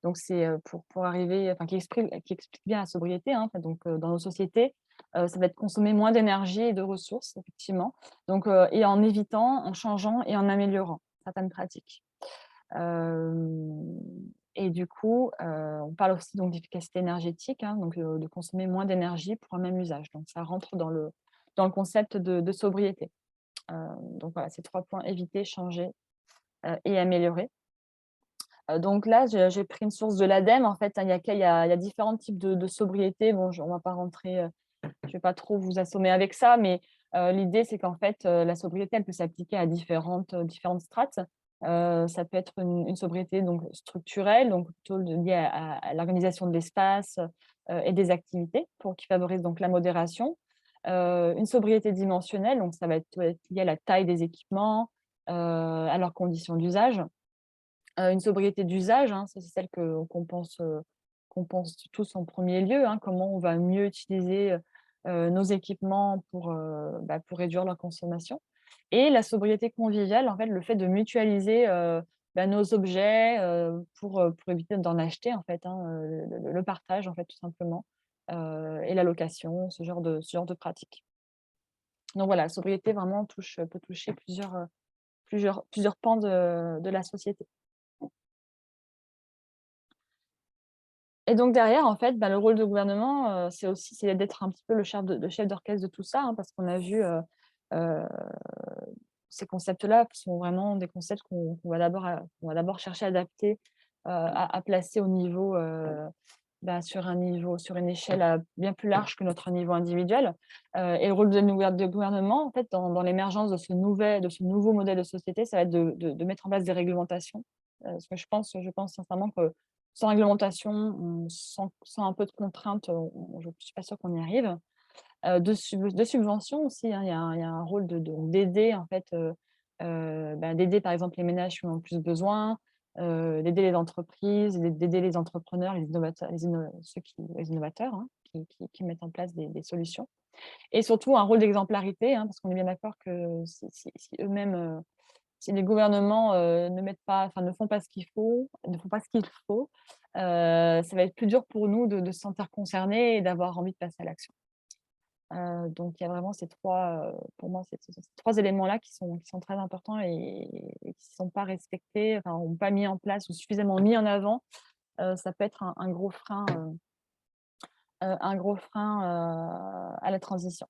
donc c'est pour arriver, enfin, qui explique bien la sobriété. Hein, en fait, donc dans nos sociétés, ça va être consommer moins d'énergie et de ressources, effectivement. Donc, et en évitant, en changeant et en améliorant certaines pratiques. Et du coup, on parle aussi donc d'efficacité énergétique, hein, donc de consommer moins d'énergie pour un même usage. Donc ça rentre dans le concept de sobriété. Donc voilà, ces 3 points: éviter, changer et améliorer. Donc là, j'ai pris une source de l'ADEME. En fait, hein, il y a différents types de sobriété. Bon, on ne va pas rentrer, je ne vais pas trop vous assommer avec ça, mais l'idée, c'est qu'en fait, la sobriété, elle peut s'appliquer à différentes strates. Ça peut être une sobriété donc structurelle, donc plutôt liée à l'organisation de l'espace et des activités qui favorise donc la modération. Une sobriété dimensionnelle, donc ça va être lié à la taille des équipements, à leurs conditions d'usage. Une sobriété d'usage, hein, ça c'est celle qu'on pense qu'on pense tous en premier lieu, hein, comment on va mieux utiliser nos équipements pour réduire leur consommation. Et la sobriété conviviale, en fait, le fait de mutualiser nos objets pour éviter d'en acheter, en fait, hein, le partage, en fait, tout simplement, et la location, ce genre de pratique. Donc voilà, la sobriété vraiment peut toucher plusieurs pans de la société. Et donc derrière, en fait, le rôle du gouvernement, c'est d'être un petit peu le chef d'orchestre de tout ça, hein, parce qu'on a vu ces concepts-là sont vraiment des concepts qu'on va d'abord chercher à adapter, à placer au niveau, sur une échelle bien plus large que notre niveau individuel. Et le rôle de gouvernement, en fait, dans l'émergence de ce nouveau modèle de société, ça va être de mettre en place des réglementations. Parce que je pense sincèrement que sans réglementation, sans un peu de contrainte, je ne suis pas sûre qu'on y arrive. De subventions aussi, hein, il y a un rôle d'aider en fait, d'aider par exemple les ménages qui en ont le plus besoin, d'aider les entreprises, d'aider les entrepreneurs, les innovateurs, hein, qui mettent en place des solutions. Et surtout un rôle d'exemplarité, hein, parce qu'on est bien d'accord que si eux-mêmes, si les gouvernements ne font pas ce qu'il faut, ça va être plus dur pour nous de se sentir concernés et d'avoir envie de passer à l'action. Donc il y a vraiment pour moi, ces 3 éléments-là qui sont très importants et qui ne sont pas respectés, enfin, ou pas mis en place ou suffisamment mis en avant. Ça peut être un gros frein à la transition.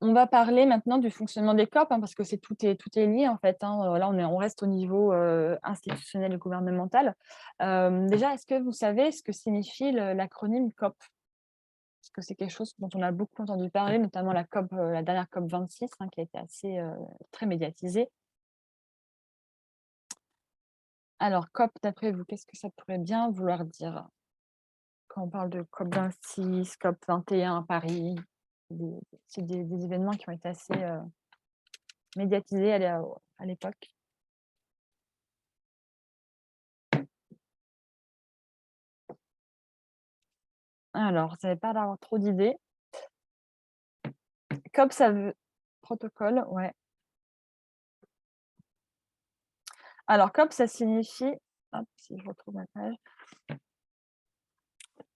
On va parler maintenant du fonctionnement des COP, hein, parce que tout est lié en fait, hein. Là, on reste au niveau institutionnel et gouvernemental. Déjà, est-ce que vous savez ce que signifie l'acronyme COP? Parce que c'est quelque chose dont on a beaucoup entendu parler, notamment la dernière COP 26, hein, qui a été très médiatisée. Alors, COP, d'après vous, qu'est-ce que ça pourrait bien vouloir dire? Quand on parle de COP 26, COP 21 à Paris, c'est des événements qui ont été assez médiatisés à l'époque. Alors, ça n'avait pas d'avoir trop d'idées. COP, ça veut... Protocole, ouais. Alors, COP, ça signifie... Hop, si je retrouve ma page.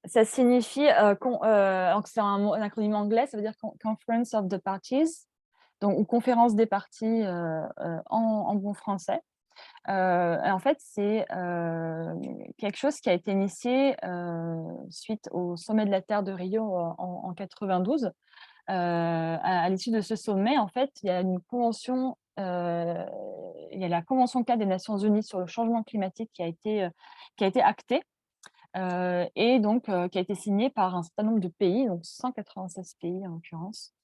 Ça signifie... c'est un acronyme anglais, ça veut dire Conference of the Parties, donc, ou Conférence des parties en bon français. En fait, c'est quelque chose qui a été initié suite au sommet de la Terre de Rio en 92. À l'issue de ce sommet, en fait, il y a une convention, il y a la Convention cadre des Nations Unies sur le changement climatique qui a été actée et donc qui a été signée par un certain nombre de pays, donc 196 pays en l'occurrence.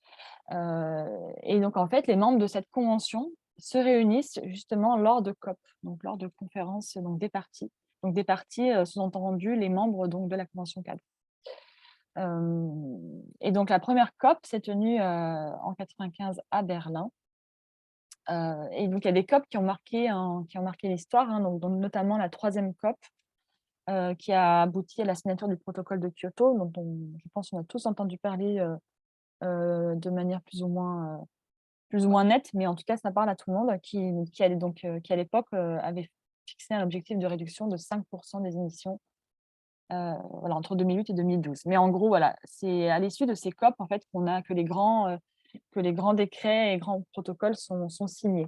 Et donc, en fait, les membres de cette convention se réunissent justement lors de COP, donc lors de conférences des parties. Donc, des parties sous-entendu les membres donc, de la Convention cadre. Et donc, la première COP s'est tenue en 1995 à Berlin. Et donc, il y a des COP qui ont marqué l'histoire, hein, donc notamment la 3e COP qui a abouti à la signature du protocole de Kyoto, dont je pense qu'on a tous entendu parler de manière plus ou moins nette, mais en tout cas, ça parle à tout le monde, qui à l'époque avait fixé un objectif de réduction de 5% des émissions entre 2008 et 2012. Mais en gros, voilà, c'est à l'issue de ces COP en fait, que les grands décrets et grands protocoles sont signés.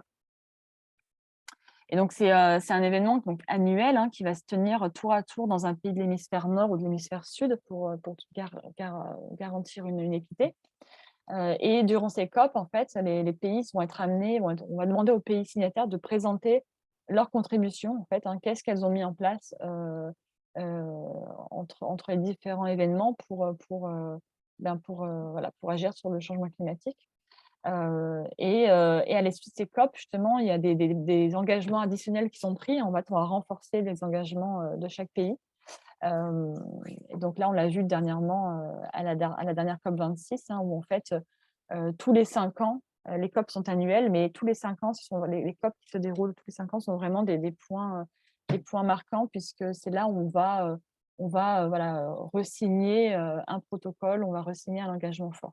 Et donc, c'est un événement donc, annuel qui va se tenir tour à tour dans un pays de l'hémisphère nord ou de l'hémisphère sud pour garantir une équité. Et durant ces COP, en fait, les pays vont être amenés, on va demander aux pays signataires de présenter leur contribution, en fait, qu'est-ce qu'elles ont mis en place entre les différents événements pour agir sur le changement climatique. Et à la suite de ces COP, justement, il y a des engagements additionnels qui sont pris. On va renforcer les engagements de chaque pays. Et donc là, on l'a vu dernièrement à la dernière COP 26, où en fait, tous les 5 ans, Les COP sont annuelles, mais tous les 5 ans, les COP qui se déroulent tous les 5 ans sont vraiment des points marquants, puisque c'est là où on va voilà, re-signer un protocole, on va re-signer un engagement fort.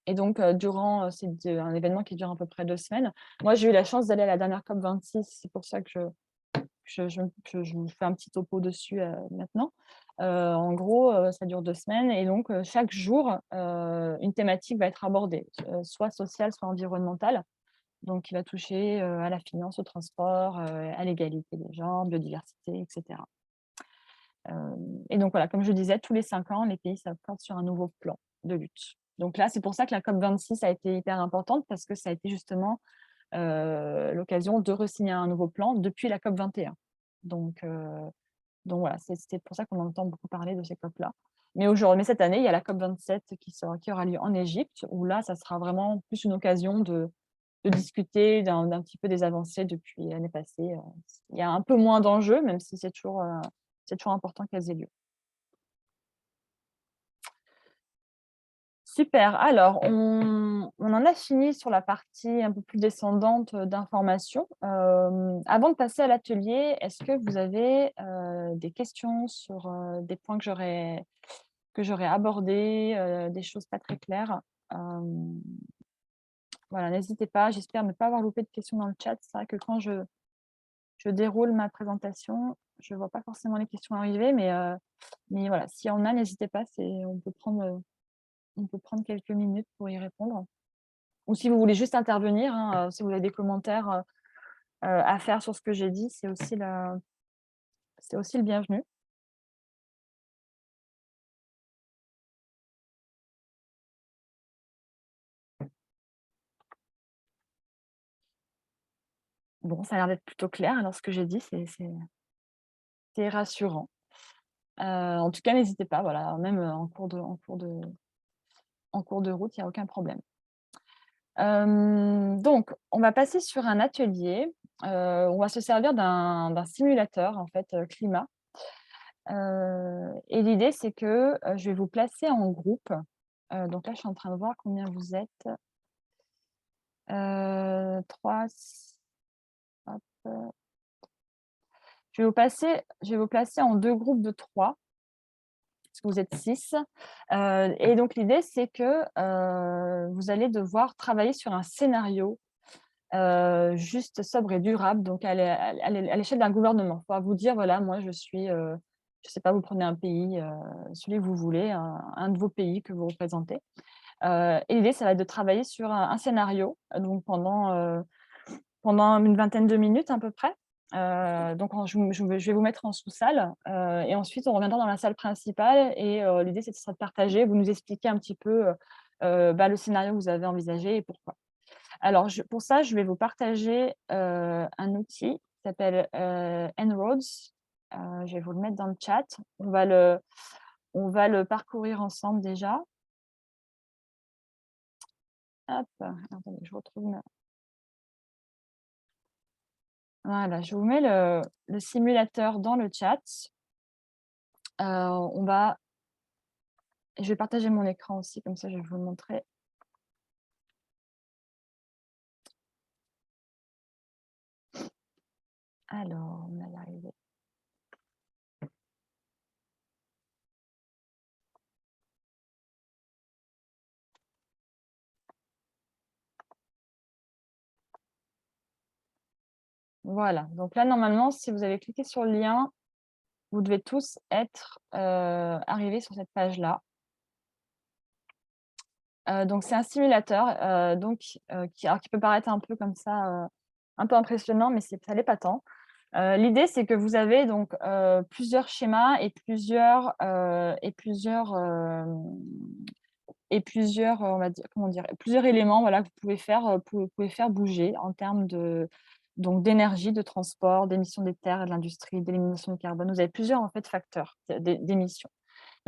Et donc, c'est un événement qui dure à peu près 2 semaines. Moi, j'ai eu la chance d'aller à la dernière COP26, c'est pour ça que je vous fais un petit topo dessus maintenant. En gros, ça dure 2 semaines et donc chaque jour, une thématique va être abordée, soit sociale, soit environnementale. Donc, qui va toucher à la finance, au transport, à l'égalité des genres, biodiversité, etc. Et donc voilà, comme je disais, tous les 5 ans, les pays s'accordent sur un nouveau plan de lutte. Donc là, c'est pour ça que la COP26 a été hyper importante, parce que ça a été justement l'occasion de re-signer un nouveau plan depuis la COP21. Donc voilà, c'est pour ça qu'on entend beaucoup parler de ces COP-là. Mais cette année, il y a la COP27 qui aura lieu en Égypte, où là, ça sera vraiment plus une occasion de discuter d'un petit peu des avancées depuis l'année passée. Il y a un peu moins d'enjeux, même si c'est toujours important qu'elles aient lieu. Super. Alors, on en a fini sur la partie un peu plus descendante d'informations. Avant de passer à l'atelier, est-ce que vous avez des questions sur des points que j'aurais abordés, des choses pas très claires? Voilà, n'hésitez pas. J'espère ne pas avoir loupé de questions dans le chat. C'est vrai que quand je déroule ma présentation, je ne vois pas forcément les questions arriver, mais voilà, s'il y en a, n'hésitez pas. On peut prendre quelques minutes pour y répondre. Ou si vous voulez juste intervenir, hein, si vous avez des commentaires à faire sur ce que j'ai dit, c'est aussi le bienvenu. Bon, ça a l'air d'être plutôt clair. Alors, ce que j'ai dit, c'est rassurant. En tout cas, n'hésitez pas, voilà, même en cours de route, il n'y a aucun problème. Donc, on va passer sur un atelier. On va se servir d'un simulateur, en fait, climat. Et l'idée, c'est que je vais vous placer en groupe. Donc là, je suis en train de voir combien vous êtes. 3. Hop. Je vais vous placer en 2 groupes de 3. Parce que vous êtes 6. Et donc, l'idée, c'est que vous allez devoir travailler sur un scénario juste, sobre et durable, donc à l'échelle d'un gouvernement. Il va vous dire, voilà, moi, je suis, je ne sais pas, vous prenez un pays, celui que vous voulez, un de vos pays que vous représentez. Et l'idée, ça va être de travailler sur un scénario, donc pendant une vingtaine de minutes à peu près. Donc, je vais vous mettre en sous-salle et ensuite, on reviendra dans la salle principale et l'idée, ce sera de partager, vous nous expliquer un petit peu le scénario que vous avez envisagé et pourquoi. Alors, pour ça, je vais vous partager un outil qui s'appelle En-ROADS. Je vais vous le mettre dans le chat. On va le parcourir ensemble déjà. Hop, attendez, je retrouve Voilà, je vous mets le simulateur dans le chat. Je vais partager mon écran aussi, comme ça je vais vous le montrer. Alors, on va y arriver. Voilà, donc là, normalement, si vous avez cliqué sur le lien, vous devez tous être arrivés sur cette page-là. Donc, c'est un simulateur qui peut paraître un peu comme ça, un peu impressionnant, mais ça l'est pas tant. L'idée, c'est que vous avez donc plusieurs schémas et plusieurs on va dire, comment dire, plusieurs éléments, voilà, que vous pouvez faire bouger en termes d'énergie, de transport, d'émissions des terres et de l'industrie, d'élimination du carbone. Vous avez plusieurs en fait facteurs d'émissions.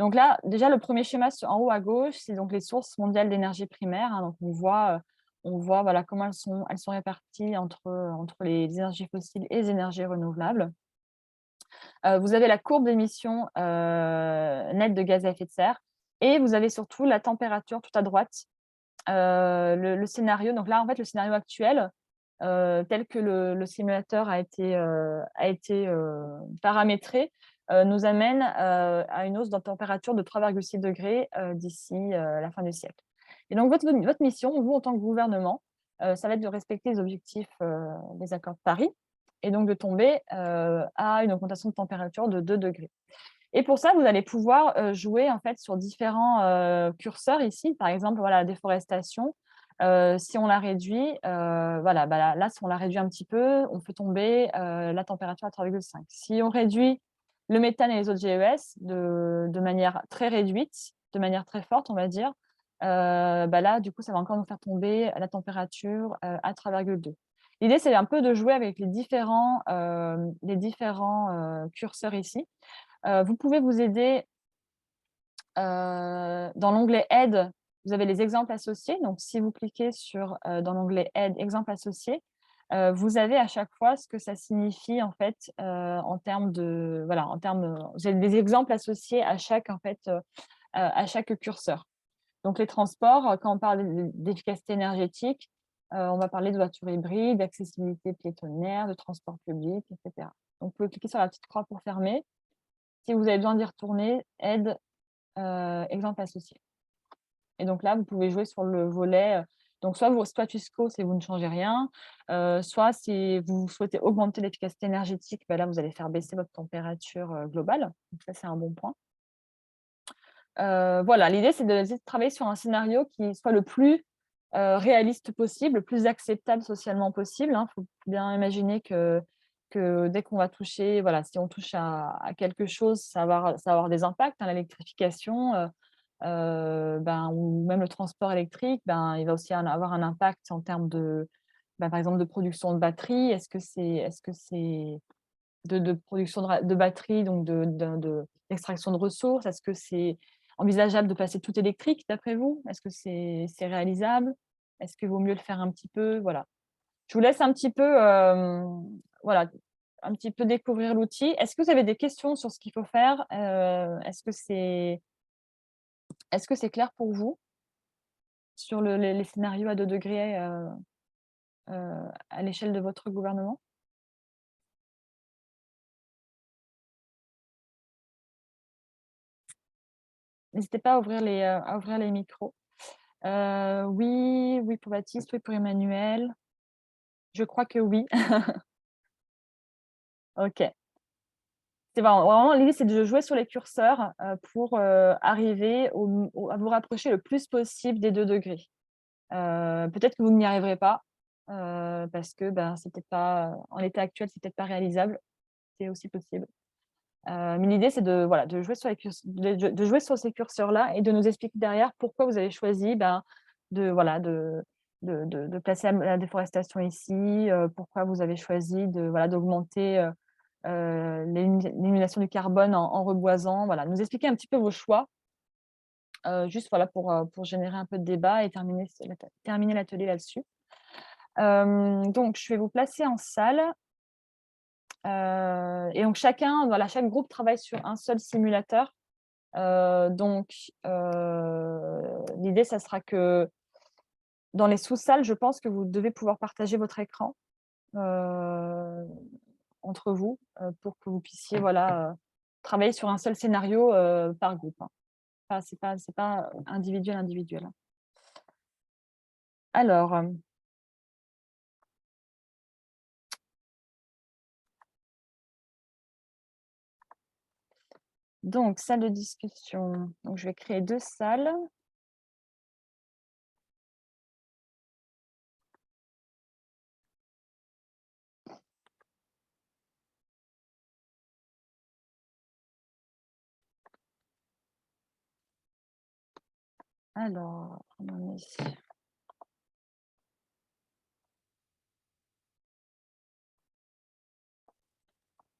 Donc là, déjà, le premier schéma en haut à gauche, c'est donc les sources mondiales d'énergie primaire, hein. Donc on voit voilà, comment elles sont réparties entre les énergies fossiles et les énergies renouvelables. Vous avez la courbe d'émissions nettes de gaz à effet de serre et vous avez surtout la température tout à droite le scénario. Donc là, en fait, le scénario actuel, tel que le simulateur a été paramétré, nous amène à une hausse de température de 3,6 degrés d'ici la fin du siècle. Et donc, votre mission, vous, en tant que gouvernement, ça va être de respecter les objectifs des accords de Paris et donc de tomber à une augmentation de température de 2 degrés. Et pour ça, vous allez pouvoir jouer en fait sur différents curseurs ici. Par exemple, voilà, la déforestation. Si on la réduit, voilà, bah là, si on la réduit un petit peu, on fait tomber la température à 3,5. Si on réduit le méthane et les autres GES de manière très réduite, de manière très forte, on va dire, bah là, du coup, ça va encore nous faire tomber la température à 3,2. L'idée, c'est un peu de jouer avec les différents curseurs ici. Vous pouvez vous aider dans l'onglet Aide, vous avez les exemples associés. Donc, si vous cliquez dans l'onglet Aide, exemples associés, vous avez à chaque fois ce que ça signifie en fait en termes de voilà, vous avez des exemples associés à chaque curseur. Donc les transports, quand on parle d'efficacité énergétique, on va parler de voitures hybrides, d'accessibilité piétonnière, de transport public, etc. Donc vous pouvez cliquer sur la petite croix pour fermer. Si vous avez besoin d'y retourner, aide, exemple associé. Et donc là, vous pouvez jouer sur le volet. Donc, soit status quo, c'est vous ne changez rien. Soit si vous souhaitez augmenter l'efficacité énergétique, ben là, vous allez faire baisser votre température globale. Donc, ça, c'est un bon point. Voilà, l'idée, c'est de travailler sur un scénario qui soit le plus réaliste possible, le plus acceptable socialement possible. Il faut bien imaginer que dès qu'on va toucher, voilà, si on touche à quelque chose, ça va avoir des impacts. L'électrification, ou même le transport électrique, il va aussi avoir un impact en termes de, par exemple, de production de batteries. Est-ce que c'est de production de batteries, donc d'extraction de ressources? Est-ce que c'est envisageable de passer tout électrique d'après vous? Est-ce que c'est réalisable? Est-ce qu'il vaut mieux le faire un petit peu? Voilà. Je vous laisse un petit peu, voilà, un petit peu découvrir l'outil. Est-ce que vous avez des questions sur ce qu'il faut faire? Est-ce que c'est clair pour vous sur les scénarios à 2 degrés à l'échelle de votre gouvernement? N'hésitez pas à ouvrir les micros. Oui, oui pour Baptiste, oui pour Emmanuel. Je crois que oui. OK. C'est vraiment l'idée, c'est de jouer sur les curseurs pour arriver à vous rapprocher le plus possible des 2 degrés. Peut-être que vous n'y arriverez pas parce que c'est peut-être pas, en l'état actuel, c'est peut-être pas réalisable. C'est aussi possible. Mais l'idée, c'est de jouer sur ces curseurs-là et de nous expliquer derrière pourquoi vous avez choisi de placer la déforestation ici, pourquoi vous avez choisi d'augmenter l'élimination du carbone en reboisant. Voilà, nous expliquer un petit peu vos choix, juste pour générer un peu de débat et terminer l'atelier là-dessus. Donc, je vais vous placer en salle. Et donc, chaque groupe travaille sur un seul simulateur. L'idée, ça sera que dans les sous-salles, je pense que vous devez pouvoir partager votre écran entre vous pour que vous puissiez travailler sur un seul scénario par groupe. C'est pas individuel. Alors, donc, salle de discussion. Donc, je vais créer 2 salles. Alors, on en est ici.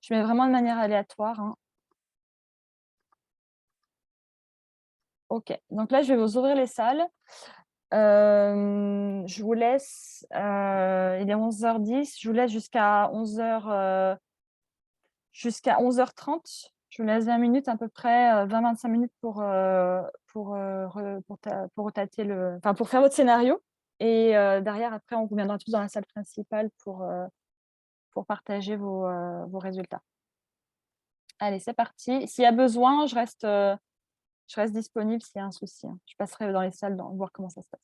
Je mets vraiment de manière aléatoire. OK. Donc là, je vais vous ouvrir les salles. Je vous laisse, il est 11h10, je vous laisse jusqu'à 11h30, Je vous laisse 20 minutes, à peu près 20-25 minutes pour tâter pour faire votre scénario. Et derrière, après, on reviendra tous dans la salle principale pour partager vos résultats. Allez, c'est parti. S'il y a besoin, je reste disponible s'il y a un souci. Je passerai dans les salles voir comment ça se passe.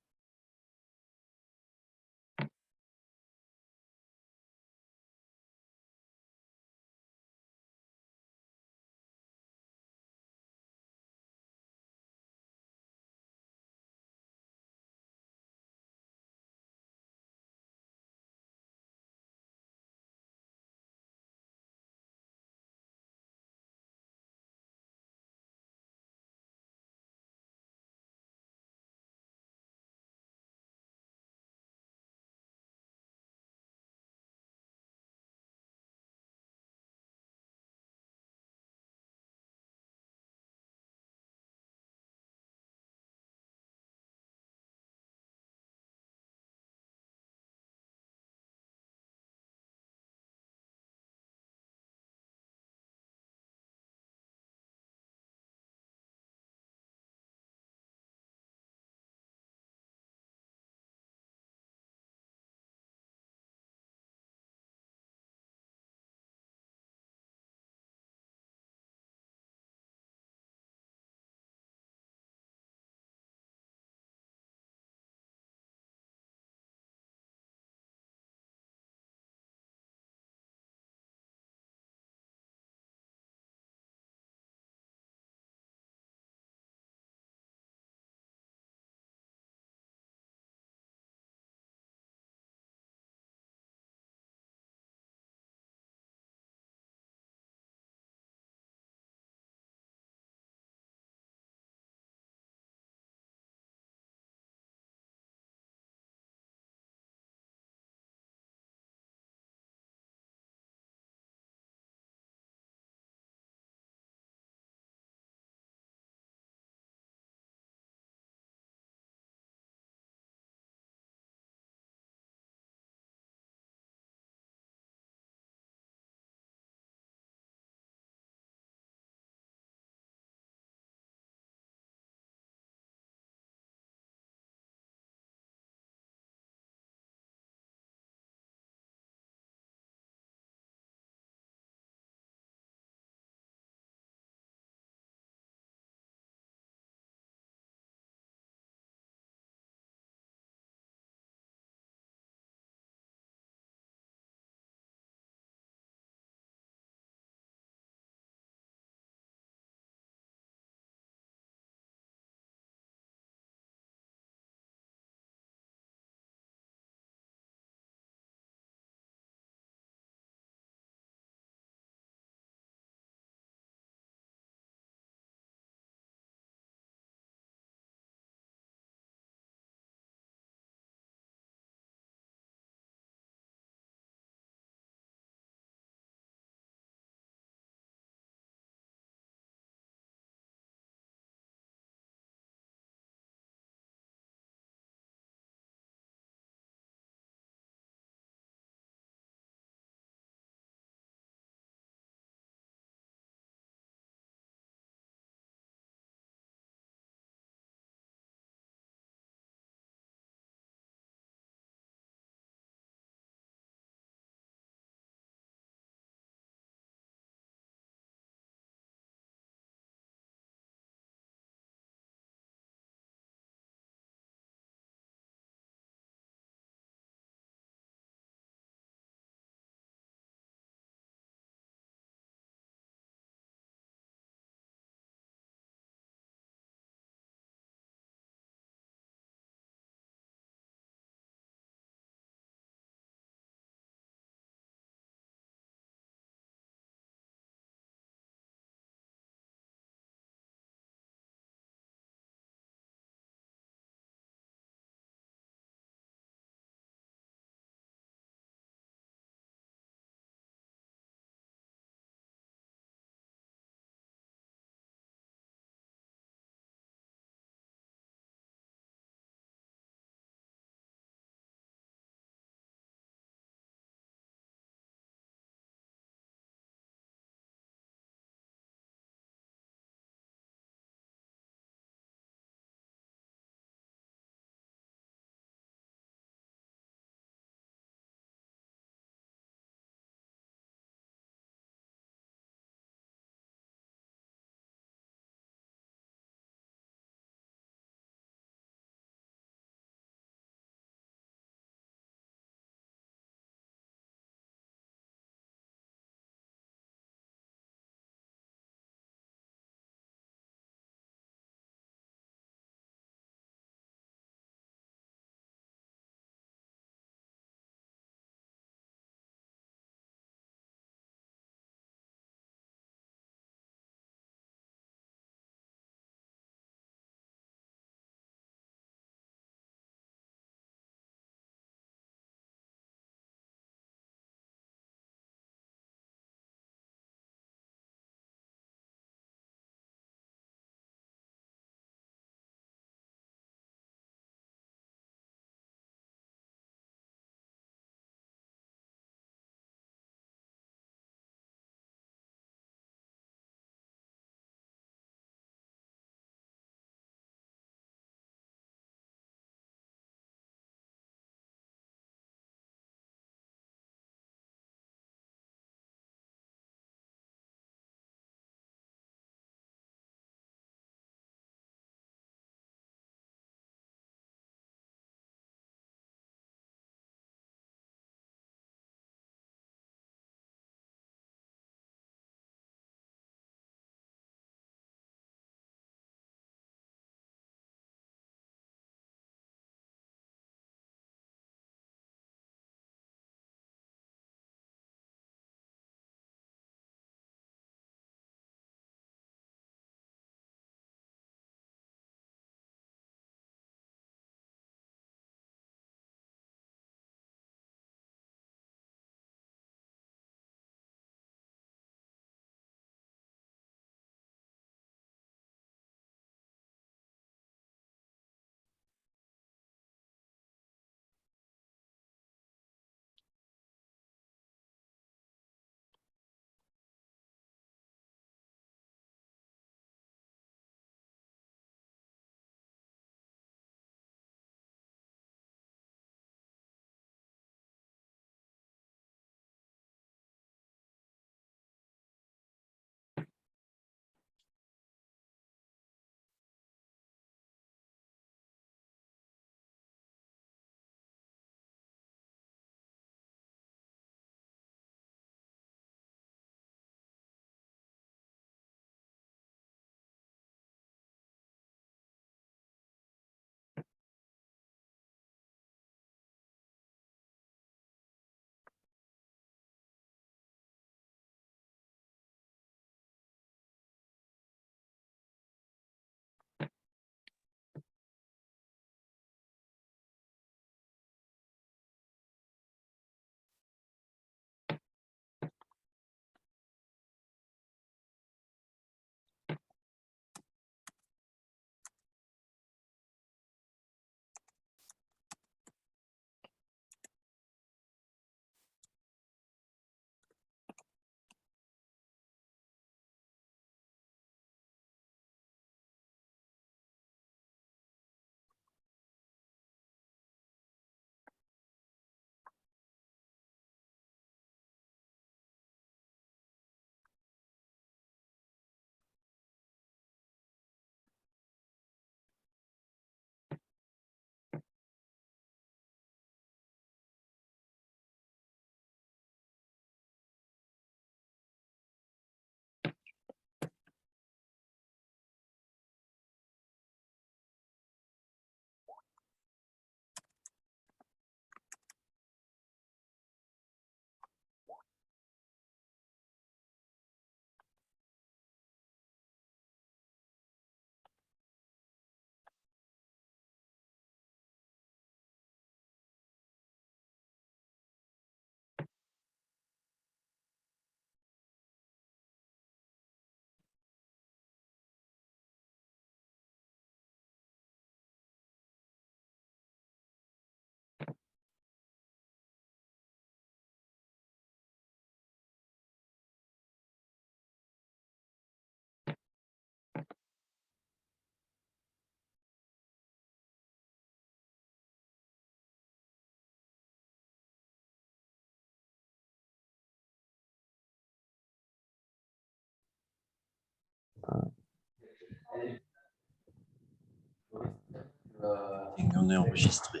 Et on est enregistré.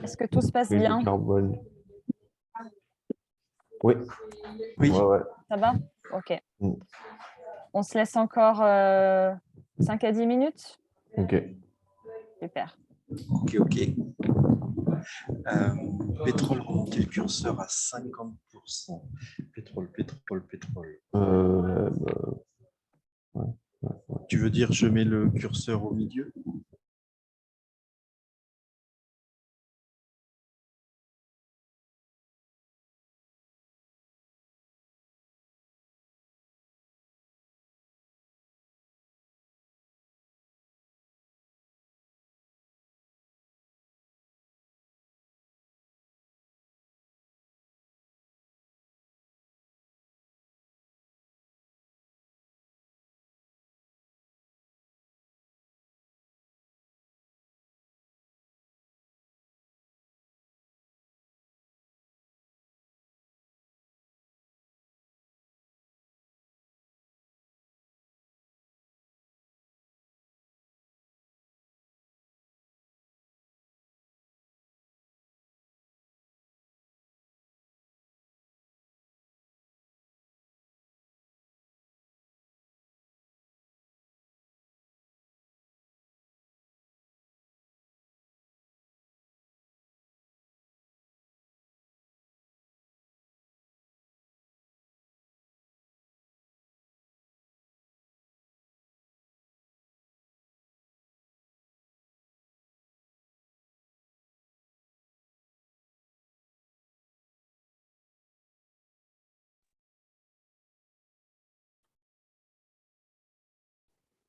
Est-ce que tout se passe Huile bien? de carbone. Oui. Oui. Ouais. Ça va? Ok. Mm. On se laisse encore 5 à 10 minutes? Ok. Super. Ok. Pétrole, remonter le curseur à 50%. Pétrole. Tu veux dire, je mets le curseur au milieu?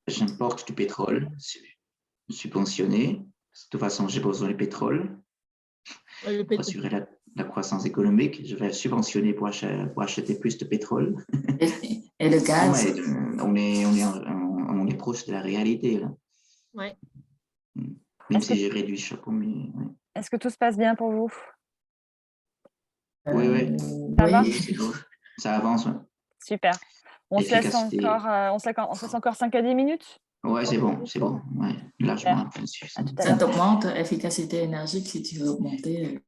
J'importe du pétrole subventionné. De toute façon, j'ai besoin du pétrole pour assurer la croissance économique. Je vais subventionner pour acheter plus de pétrole. Et le gaz? Ouais, on est proche de la réalité, là. Ouais. Même si j'ai réduit le chapeau, mais ouais. Est-ce que tout se passe bien pour vous? Oui. Ça va? Oui, c'est tout. Ça avance, ouais. Super. On se laisse Efficacité. encore, on se laisse encore 5 à 10 minutes? Ouais, c'est bon. Ouais, largement suffisant. À tout à Ça l'heure. t'augmente efficacité énergique si tu veux augmenter.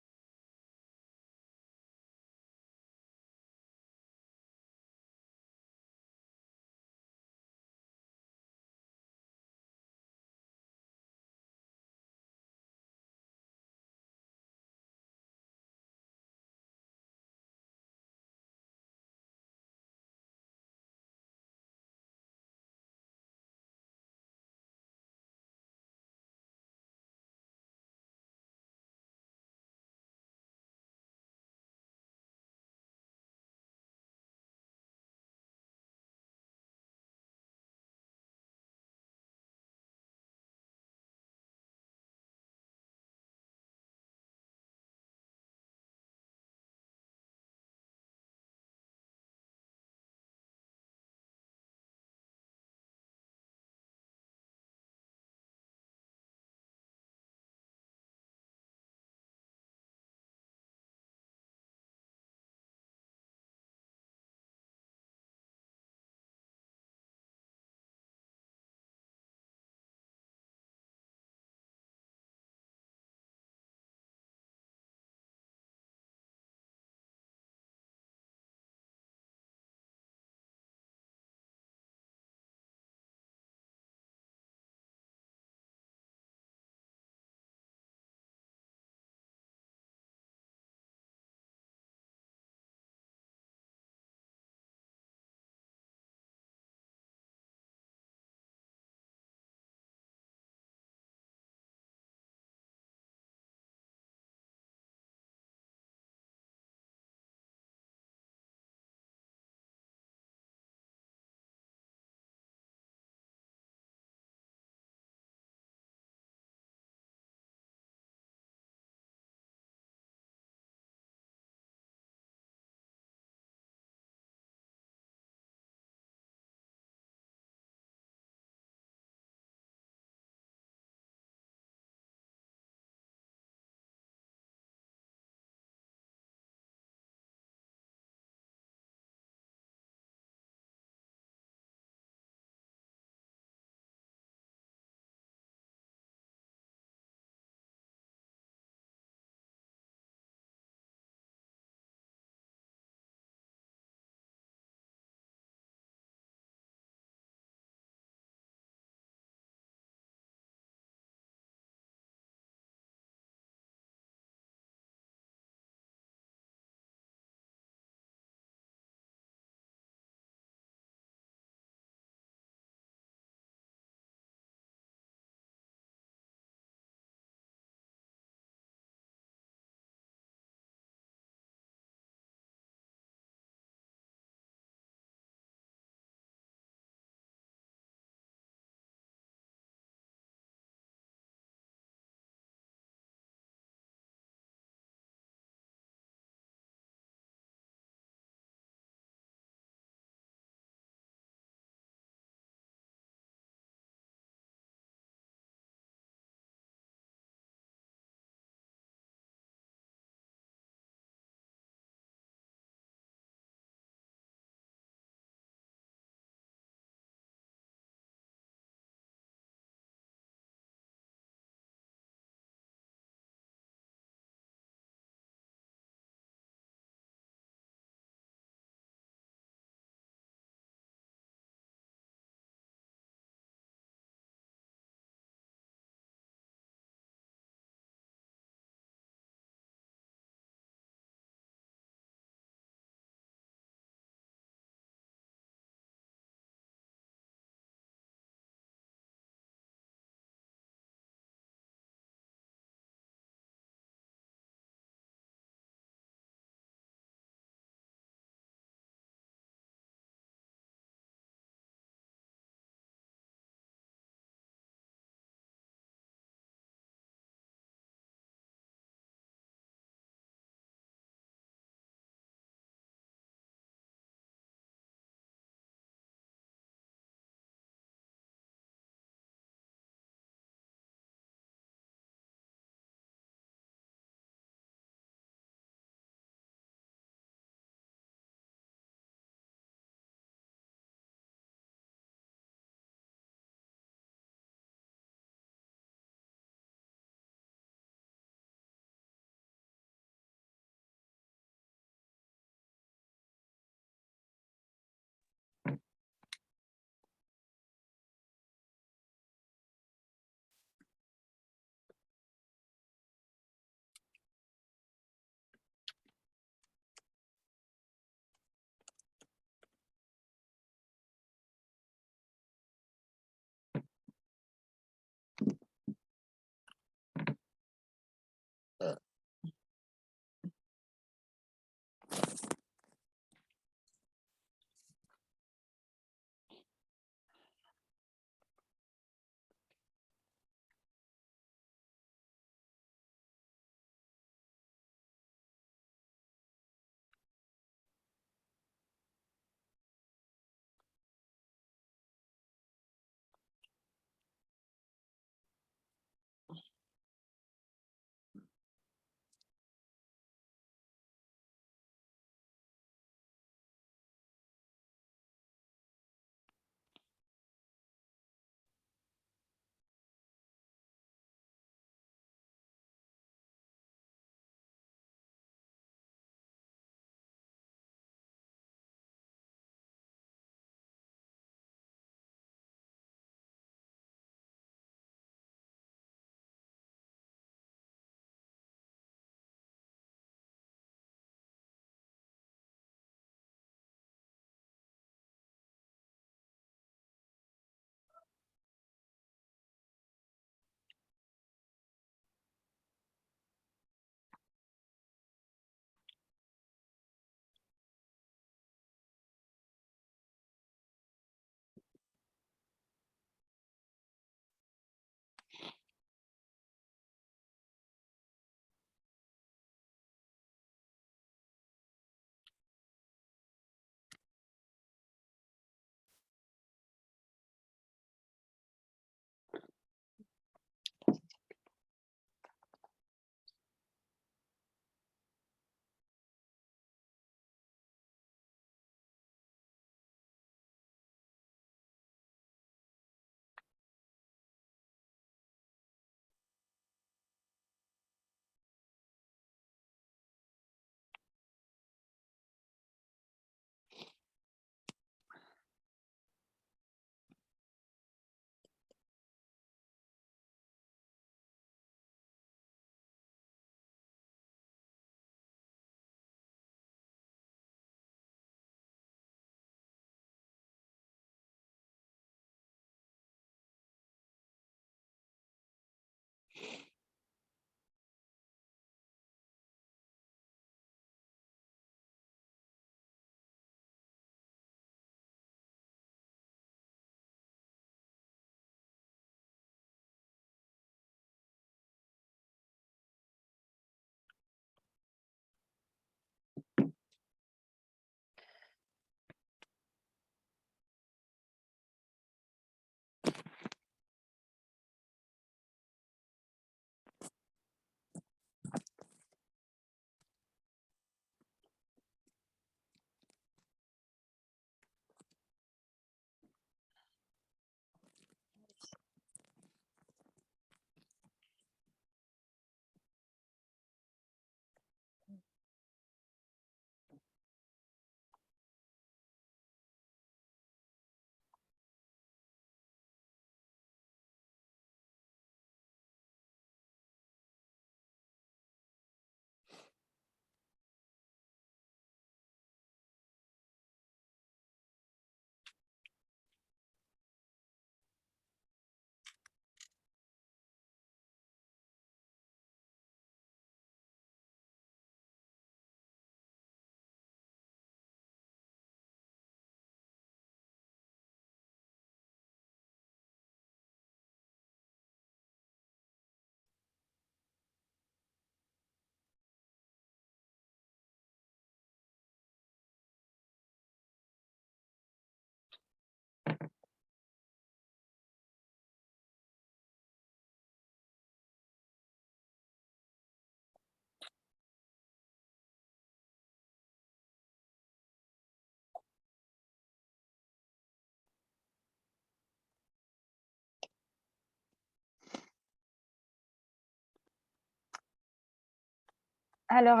Alors,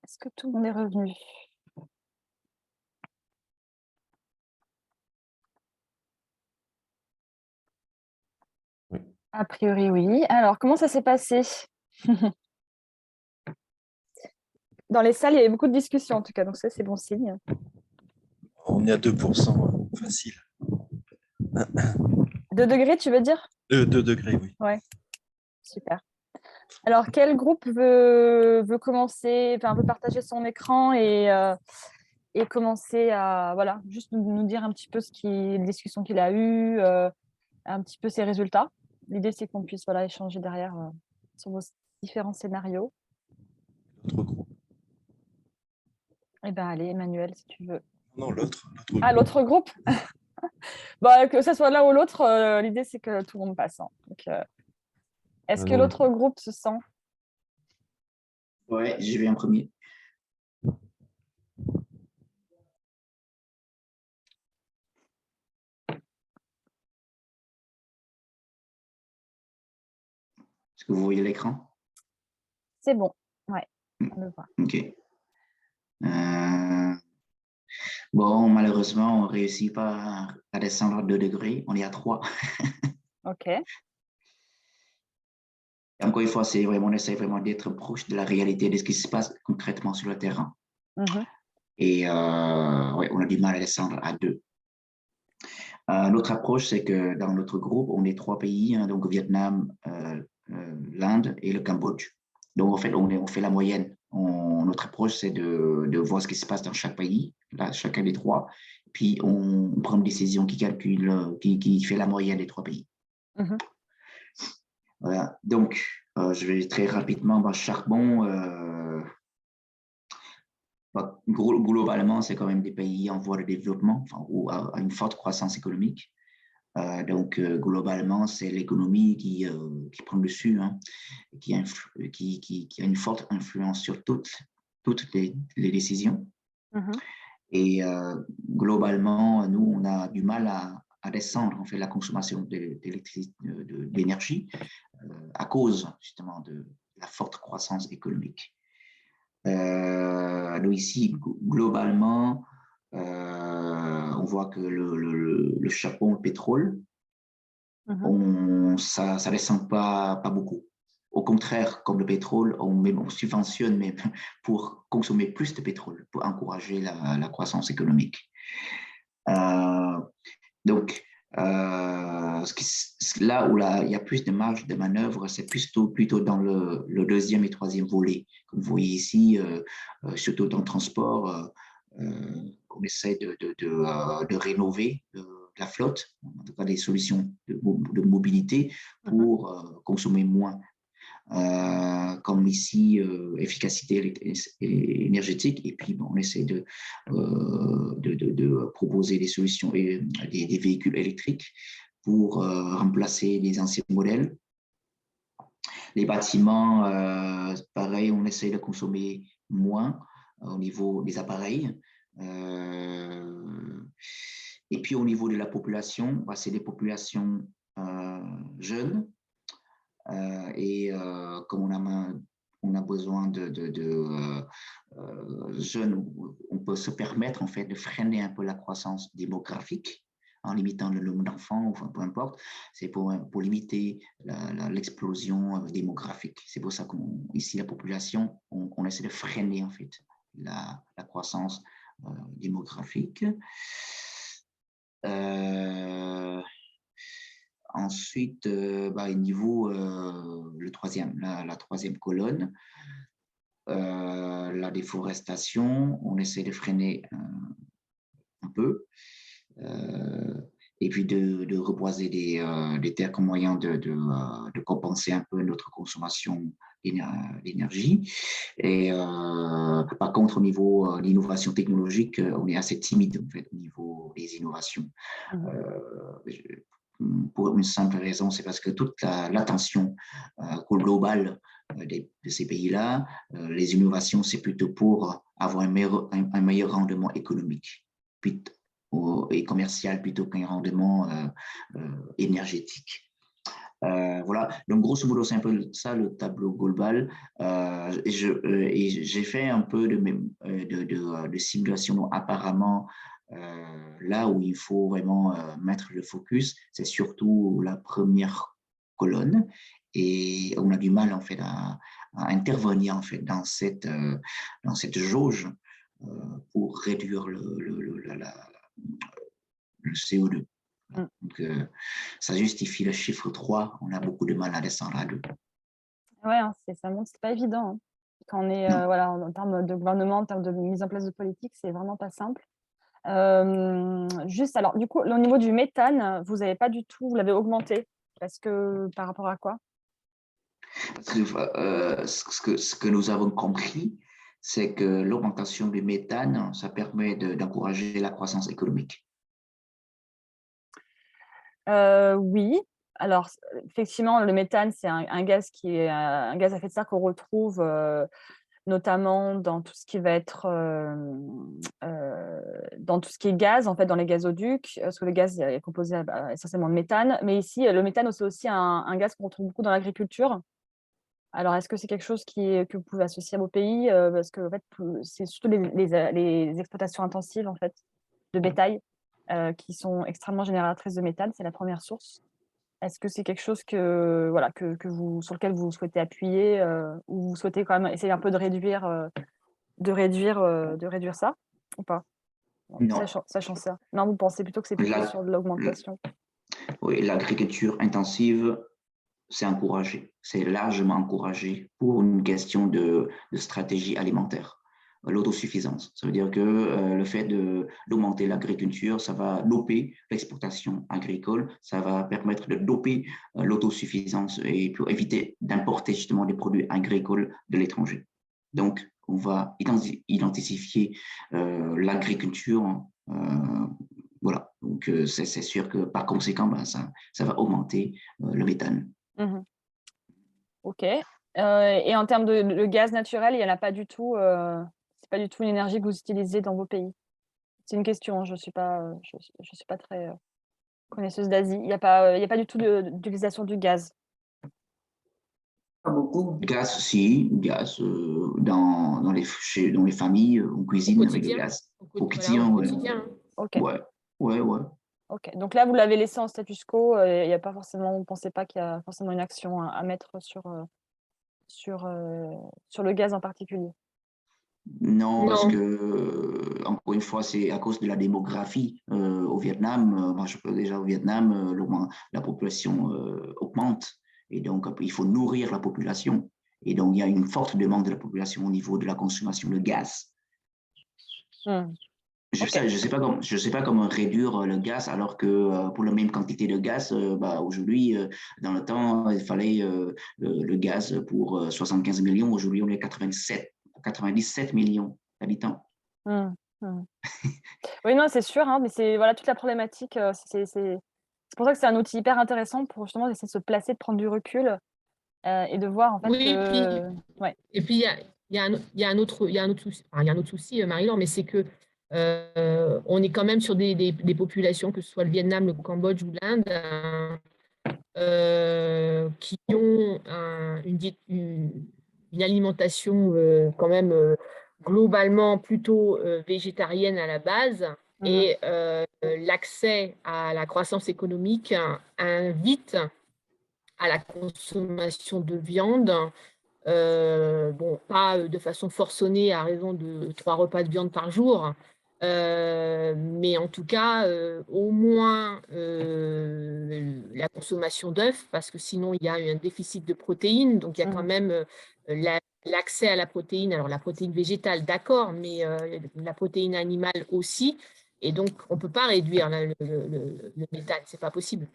est-ce que tout le monde est revenu? Oui. A priori, oui. Alors, comment ça s'est passé? Dans les salles, il y avait beaucoup de discussions, en tout cas, donc ça, c'est bon signe. On est à 2%, facile. 2 degrés, tu veux dire? 2 degrés, oui. Ouais, super. Alors, quel groupe veut commencer, enfin, veut partager son écran et commencer à, voilà, juste nous dire un petit peu les discussions qu'il a eues, un petit peu ses résultats. L'idée, c'est qu'on puisse, voilà, échanger derrière sur vos différents scénarios. L'autre groupe. Eh bien, allez, Emmanuel, si tu veux. Non, l'autre. Ah, l'autre groupe? Bah, que ce soit l'un ou l'autre, l'idée, c'est que tout le monde passe. Hein. Donc, est-ce que non. l'autre groupe se sent? Ouais, je vais en premier. Est-ce que vous voyez l'écran? C'est bon, ouais, on le voit. OK. Bon, malheureusement, on ne réussit pas à descendre à 2 degrés. On est à 3. OK. Encore une fois, on essaie vraiment d'être proche de la réalité de ce qui se passe concrètement sur le terrain. Et ouais, on a du mal à descendre à 2. Notre approche, c'est que dans notre groupe, on est 3 pays, hein, donc Vietnam, l'Inde et le Cambodge. Donc, en fait, on fait la moyenne. Notre approche, c'est de voir ce qui se passe dans chaque pays, là, chacun des 3. Puis, on prend une décision qui calcule, qui fait la moyenne des 3 pays. Voilà. Donc, je vais très rapidement. Charbon, globalement, c'est quand même des pays en voie de développement, enfin, ou à une forte croissance économique. Donc, globalement, c'est l'économie qui prend le dessus, hein, qui a une forte influence sur toutes les décisions. Et globalement, nous, on a du mal à descendre en fait, la consommation d'énergie à cause justement de la forte croissance économique. Nous, ici, globalement, on voit que le charbon, le pétrole, ça ne descend pas beaucoup. Au contraire, comme le pétrole, on subventionne même pour consommer plus de pétrole, pour encourager la croissance économique. Donc, là où il y a plus de marge de manœuvre, c'est plutôt dans le deuxième et troisième volet. Comme vous voyez ici, surtout dans le transport, on essaie de rénover la flotte, en tout cas des solutions de mobilité pour consommer moins. Comme ici, efficacité énergétique, et puis on essaie de proposer des solutions et des véhicules électriques pour remplacer les anciens modèles. Les bâtiments, pareil, on essaie de consommer moins au niveau des appareils. Et puis au niveau de la population, c'est des populations jeunes. Et comme on a besoin de jeunes, on peut se permettre en fait de freiner un peu la croissance démographique en limitant le nombre d'enfants, enfin peu importe. C'est pour limiter l'explosion démographique. C'est pour ça qu'ici la population, on essaie de freiner en fait la croissance démographique. Ensuite, niveau la troisième colonne, la déforestation, on essaie de freiner un peu, et puis de reboiser des terres comme moyen de compenser un peu notre consommation d'énergie. Et par contre, au niveau de l'innovation technologique, on est assez timide en fait, au niveau des innovations. Pour une simple raison, c'est parce que toute l'attention globale de ces pays-là, les innovations, c'est plutôt pour avoir un meilleur rendement économique et commercial plutôt qu'un rendement énergétique. Voilà, donc grosso modo, c'est un peu ça le tableau global. Et j'ai fait un peu de simulation. Apparemment, là où il faut vraiment mettre le focus, c'est surtout la première colonne. Et on a du mal en fait à intervenir en fait dans cette jauge pour réduire le CO2. Mm. Donc, ça justifie le chiffre 3. On a beaucoup de mal à descendre à 2. Ouais, hein, ça montre, c'est pas évident. Hein. Quand on est voilà, en termes de gouvernement, en termes de mise en place de politique, c'est vraiment pas simple. Juste, alors, du coup, au niveau du méthane, vous n'avez pas du tout, vous l'avez augmenté. Parce que par rapport à quoi? Ce que nous avons compris, c'est que l'augmentation du méthane, ça permet d'encourager la croissance économique. Oui. Alors, effectivement, le méthane, c'est un gaz qui est un gaz à effet de serre qu'on retrouve notamment dans tout ce qui va être dans tout ce qui est gaz, en fait, dans les gazoducs, parce que le gaz est composé essentiellement de méthane. Mais ici, le méthane, c'est aussi un gaz qu'on retrouve beaucoup dans l'agriculture. Alors, est-ce que c'est quelque chose que vous pouvez associer à vos pays? Parce que en fait, c'est surtout les exploitations intensives en fait, de bétail qui sont extrêmement génératrices de méthane. C'est la première source. Est-ce que c'est quelque chose voilà, sur lequel vous souhaitez appuyer ou vous souhaitez quand même essayer un peu de réduire ça ou pas? Non, Sachant ça. Non, vous pensez plutôt que c'est plutôt sur de l'augmentation. oui, l'agriculture intensive, c'est encouragé, c'est largement encouragé pour une question de stratégie alimentaire. L'autosuffisance, ça veut dire que le fait d'augmenter l'agriculture, ça va doper l'exportation agricole, ça va permettre de doper l'autosuffisance et pour éviter d'importer justement des produits agricoles de l'étranger. Donc, on va identifier l'agriculture. Voilà, donc c'est sûr que par conséquent, ben, ça va augmenter le méthane. Mmh. Ok. Et en termes de gaz naturel, il n'y en a pas du tout. C'est pas du tout une énergie que vous utilisez dans vos pays. C'est une question. Hein, je suis pas très connaisseuse d'Asie. Il y a pas du tout d'utilisation du gaz. Pas beaucoup. Gaz, si, gaz dans les familles, on cuisine avec le gaz. Au quotidien, Voilà, au ouais. quotidien. Hein. Ok. Ouais. Ok. Donc là, vous l'avez laissé en status quo. Il y a pas forcément. Vous ne pensez pas qu'il y a forcément une action à mettre sur le gaz en particulier. Non, parce Non. que, encore une fois, c'est à cause de la démographie au Vietnam. Moi, je peux déjà au Vietnam, la population augmente. Et donc, il faut nourrir la population. Et donc, il y a une forte demande de la population au niveau de la consommation de gaz. Je Ok. ne sais pas comment réduire le gaz, alors que pour la même quantité de gaz, aujourd'hui, dans le temps, il fallait le gaz pour 75 millions. Aujourd'hui, on est 97 millions d'habitants. Oui, non, c'est sûr, hein, mais c'est voilà toute la problématique. C'est pour ça que c'est un outil hyper intéressant pour justement essayer de se placer, de prendre du recul et de voir en fait Oui, que. Ouais. et puis il y a un autre souci, enfin, il y a un autre souci, Marie-Laure, mais c'est que on est quand même sur des populations, que ce soit le Vietnam, le Cambodge ou l'Inde, qui ont une alimentation quand même globalement plutôt végétarienne à la base. Et l'accès à la croissance économique invite à la consommation de viande. Bon, pas de façon forcenée à raison de 3 repas de viande par jour, mais en tout cas, au moins la consommation d'œufs, parce que sinon il y a un déficit de protéines, donc il y a quand même l'accès à la protéine, alors la protéine végétale, d'accord, mais la protéine animale aussi, et donc on ne peut pas réduire le méthane, c'est pas possible.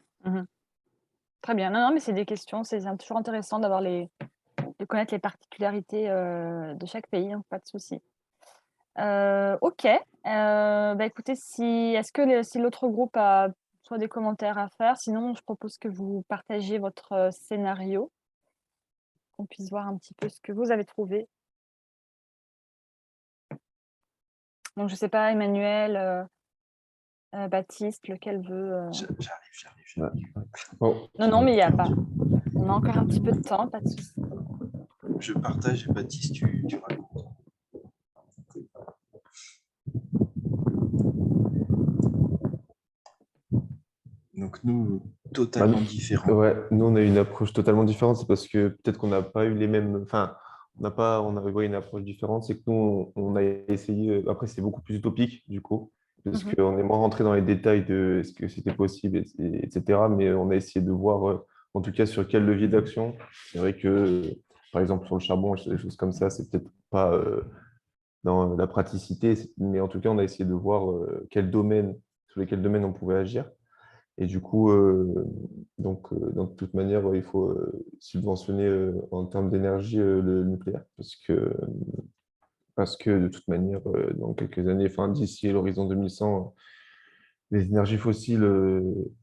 Très bien. Non, mais c'est des questions. C'est toujours intéressant de connaître les particularités de chaque pays, hein, pas de souci. Ok. Écoutez, si l'autre groupe a soit des commentaires à faire, sinon je propose que vous partagiez votre scénario, qu'on puisse voir un petit peu ce que vous avez trouvé. Donc je sais pas, Emmanuel, Baptiste, lequel veut J'arrive. Bon, Non, mais il n'y a pas. On a encore un petit peu de temps, pas de souci. Je partage et Baptiste, tu racontes. Donc nous, totalement différents. ouais, nous, on a une approche totalement différente. C'est parce que peut-être qu'on n'a pas eu les mêmes. Enfin, on a ouais, une approche différente. C'est que nous, on a essayé. Après, c'est beaucoup plus utopique, du coup, parce Mhm. qu'on est moins rentré dans les détails de est-ce que c'était possible, etc. Mais on a essayé de voir, en tout cas, sur quel levier d'action. C'est vrai que, par exemple, sur le charbon, des choses comme ça, c'est peut-être pas dans la praticité, mais en tout cas, on a essayé de voir sur lesquels domaines on pouvait agir. Et du coup, de toute manière, il faut subventionner en termes d'énergie le nucléaire, parce que de toute manière, dans quelques années, enfin d'ici l'horizon 2100, les énergies fossiles,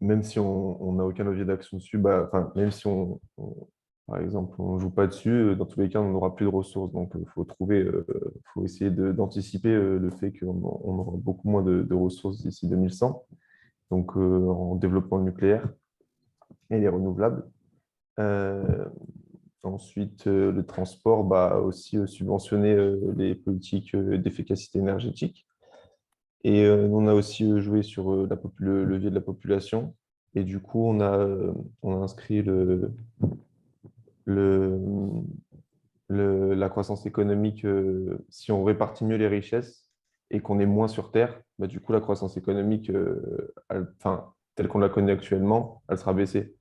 même si on n'a aucun levier d'action dessus, bah, enfin, même si par exemple, on ne joue pas dessus, dans tous les cas, on n'aura plus de ressources. Donc, il faut essayer d'anticiper le fait qu'on aura beaucoup moins de ressources d'ici 2100, donc en développant le nucléaire et les renouvelables. Euh, Ensuite, le transport, bah, aussi subventionner les politiques d'efficacité énergétique. Et on a aussi joué sur le levier de la population. Et du coup, on a inscrit le, la croissance économique, si on répartit mieux les richesses et qu'on est moins sur Terre, bah, du coup, la croissance économique, enfin, telle qu'on la connaît actuellement, elle sera baissée.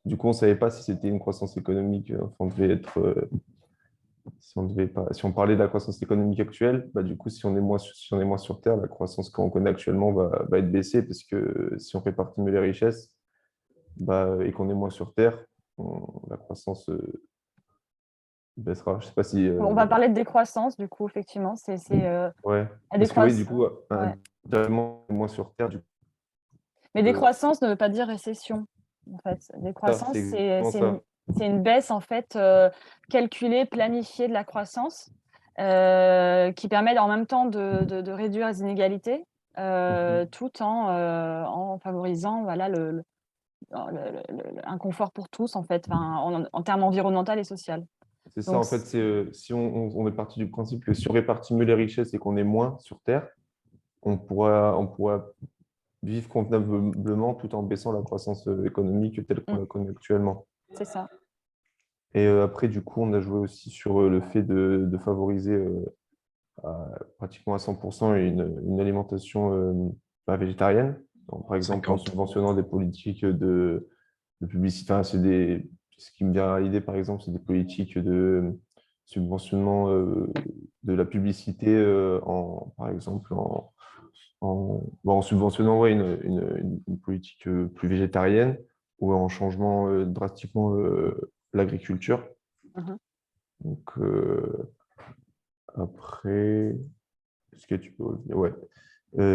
Du coup, on ne savait pas si c'était une croissance économique, enfin, on devait être, si on devait pas, si on parlait de la croissance économique actuelle, bah, du coup, si on est moins sur Terre, la croissance qu'on connaît actuellement va être baissée, parce que si on répartit mieux les richesses bah, et qu'on est moins sur Terre, la croissance baissera. Je sais pas si. On va parler de décroissance, du coup, effectivement. Ouais. La Parce que oui, du décroissance. coup, Ouais. indirectement, moins sur Terre, du coup, Mais décroissance ne veut pas dire récession, en fait. Décroissance, c'est exactement ça. c'est une baisse, en fait, calculée, planifiée de la croissance, qui permet en même temps de réduire les inégalités, tout en favorisant voilà, un confort pour tous, en fait, en termes environnemental et social. C'est ça, Donc, en fait, c'est si on est parti du principe que si on répartit mieux les richesses et qu'on est moins sur Terre, on pourra vivre convenablement tout en baissant la croissance économique telle qu'on la connaît actuellement. c'est ça. Et après, du coup, on a joué aussi sur le fait de favoriser pratiquement à 100% une alimentation végétarienne. Donc, par exemple, en 50. subventionnant des politiques de publicité. Enfin, ce qui me vient à l'idée, par exemple, c'est des politiques de subventionnement de la publicité, par exemple, en subventionnant ouais, une politique plus végétarienne ou en changeant drastiquement l'agriculture. Mhm. Donc, après, est-ce que tu peux revenir? Ouais.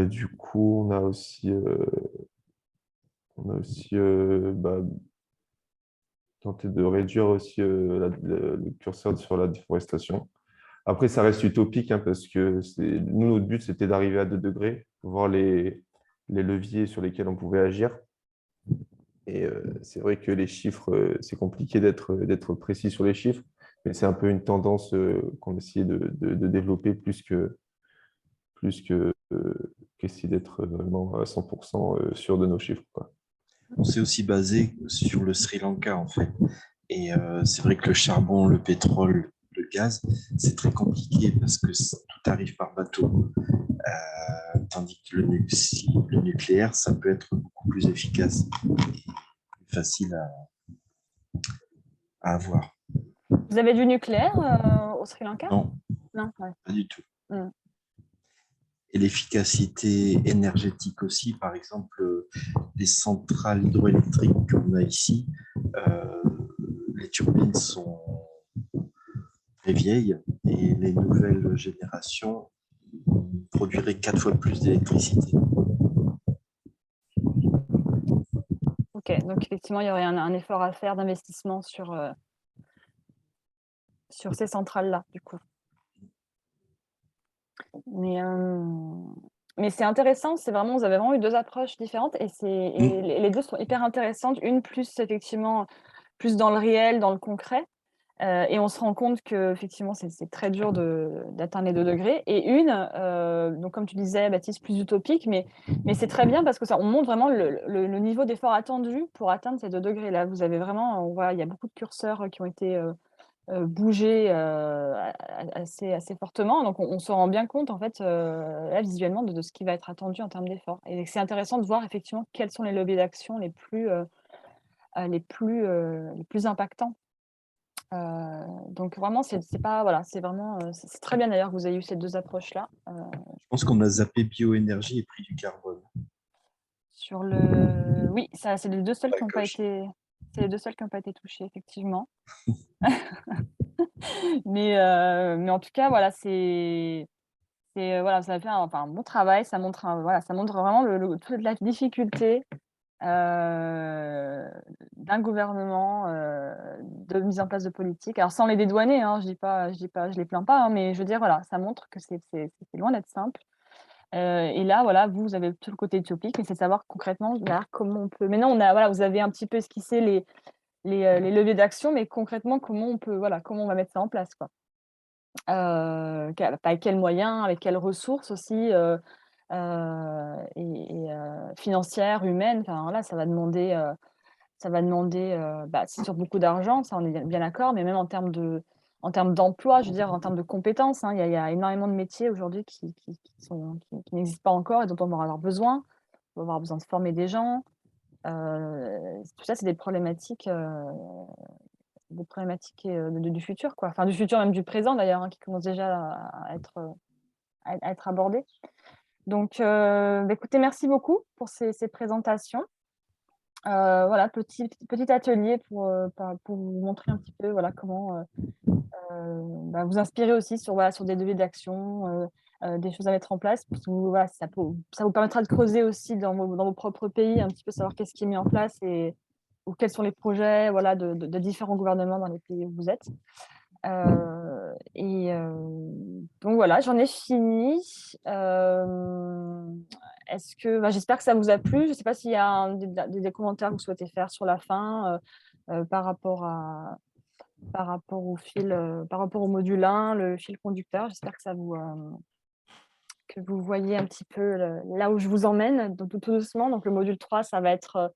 Du coup, on a aussi bah, tenté de réduire aussi le curseur sur la déforestation. Après, ça reste utopique hein, parce que nous, notre but, c'était d'arriver à 2 degrés, voir les leviers sur lesquels on pouvait agir. Et c'est vrai que les chiffres, c'est compliqué d'être précis sur les chiffres, mais c'est un peu une tendance qu'on essaie de développer qu'essayer d'être vraiment à 100% sûr de nos chiffres, quoi. On s'est aussi basé sur le Sri Lanka, en fait. Et c'est vrai que le charbon, le pétrole, le gaz, c'est très compliqué parce que tout arrive par bateau. Tandis que le nucléaire, ça peut être beaucoup plus efficace et plus facile à avoir. Vous avez du nucléaire au Sri Lanka? Non, Non, ouais. pas du tout. Mm. Et l'efficacité énergétique aussi, par exemple, les centrales hydroélectriques qu'on a ici, les turbines sont très vieilles et les nouvelles générations produiraient 4 fois plus d'électricité. Ok, donc effectivement, il y aurait un effort à faire d'investissement sur ces centrales-là, du coup. Mais Mais c'est intéressant, c'est vraiment, vous avez vraiment eu 2 approches différentes et les 2 sont hyper intéressantes. Une plus effectivement, plus dans le réel, dans le concret, et on se rend compte qu'effectivement c'est très dur d'atteindre les 2 degrés et donc comme tu disais Baptiste, plus utopique, mais c'est très bien parce que ça on montre vraiment le niveau d'effort attendu pour atteindre ces 2 degrés là. Vous avez vraiment, on voit, il y a beaucoup de curseurs qui ont été bougé assez fortement. Donc, on se rend bien compte, en fait, là, visuellement, de ce qui va être attendu en termes d'efforts. Et c'est intéressant de voir effectivement quels sont les leviers d'action les plus impactants. Donc, vraiment, c'est pas, voilà, c'est vraiment, c'est très bien d'ailleurs que vous ayez eu ces 2 approches-là. Je pense qu'on a zappé bioénergie et prix du carbone. Oui, ça, c'est les 2 seuls La qui n'ont pas gauche. été, c'est les 2 seuls qui n'ont pas été touchés, effectivement. Mais en tout cas, voilà, voilà, ça a fait un bon travail, ça montre voilà, ça montre vraiment toute la difficulté, d'un gouvernement, de mise en place de politiques. Alors sans les dédouaner, hein, je les plains pas, hein, mais je veux dire, voilà, ça montre que c'est loin d'être simple. Et là, voilà, vous avez tout le côté utopique, mais c'est de savoir concrètement, derrière, comment on peut maintenant voilà, vous avez un petit peu esquissé les leviers d'action, mais concrètement, comment on va mettre ça en place, quoi? Avec quels moyens, avec quelles ressources aussi, financières, humaines. Enfin voilà, ça va demander, c'est sûr beaucoup d'argent, ça on est bien d'accord, mais même en termes d'emploi, je veux dire en termes de compétences, hein, il y a énormément de métiers aujourd'hui qui n'existent pas encore et dont on va avoir besoin. On va avoir besoin de former des gens. Tout ça, c'est des problématiques du futur, quoi. Enfin, du futur, même du présent d'ailleurs, hein, qui commencent déjà à être abordées. Donc, écoutez, merci beaucoup pour ces présentations. Voilà, petit atelier pour vous montrer un petit peu voilà, comment vous inspirer aussi sur des leviers d'action, des choses à mettre en place. Voilà, ça vous permettra de creuser aussi dans vos propres pays, un petit peu savoir qu'est-ce qui est mis en place ou quels sont les projets voilà, de différents gouvernements dans les pays où vous êtes. Donc voilà, j'en ai fini. J'espère que ça vous a plu. Je ne sais pas s'il y a des commentaires que vous souhaitez faire sur la fin par rapport par rapport au module 1, le fil conducteur. J'espère que vous voyez un petit peu là où je vous emmène, tout doucement. Donc le module 3, ça va être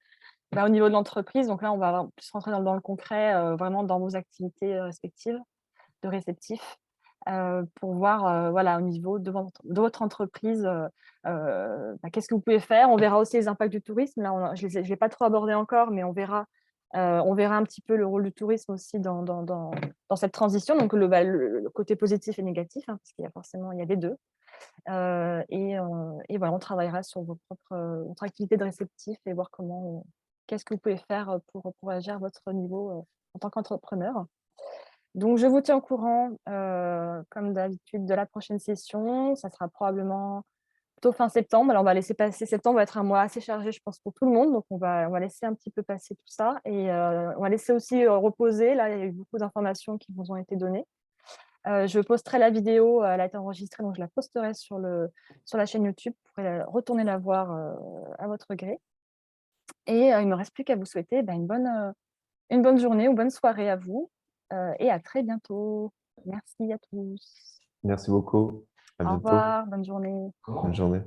au niveau de l'entreprise. Donc là, on va plus rentrer dans le concret, vraiment dans vos activités respectives de réceptifs, pour voir voilà, au niveau de votre entreprise, qu'est-ce que vous pouvez faire. On verra aussi les impacts du tourisme. Là, je ne l'ai pas trop abordé encore, mais on verra un petit peu le rôle du tourisme aussi dans cette transition. Donc, le côté positif et négatif, hein, parce qu'il y a forcément les deux. Et voilà, on travaillera sur votre activité de réceptif et voir qu'est-ce que vous pouvez faire pour agir à votre niveau en tant qu'entrepreneur. Donc, je vous tiens au courant, comme d'habitude, de la prochaine session. Ça sera probablement plutôt fin septembre. Alors, on va laisser passer septembre, va être un mois assez chargé, je pense, pour tout le monde. Donc, on va laisser un petit peu passer tout ça. Et on va laisser aussi reposer. Là, il y a eu beaucoup d'informations qui vous ont été données. Je posterai la vidéo, elle a été enregistrée, donc je la posterai sur la chaîne YouTube. Vous pourrez retourner la voir à votre gré. Et il ne me reste plus qu'à vous souhaiter une bonne journée ou bonne soirée à vous. Et à très bientôt. Merci à tous. Merci beaucoup. À Au bientôt. revoir, bonne journée. Bonne journée.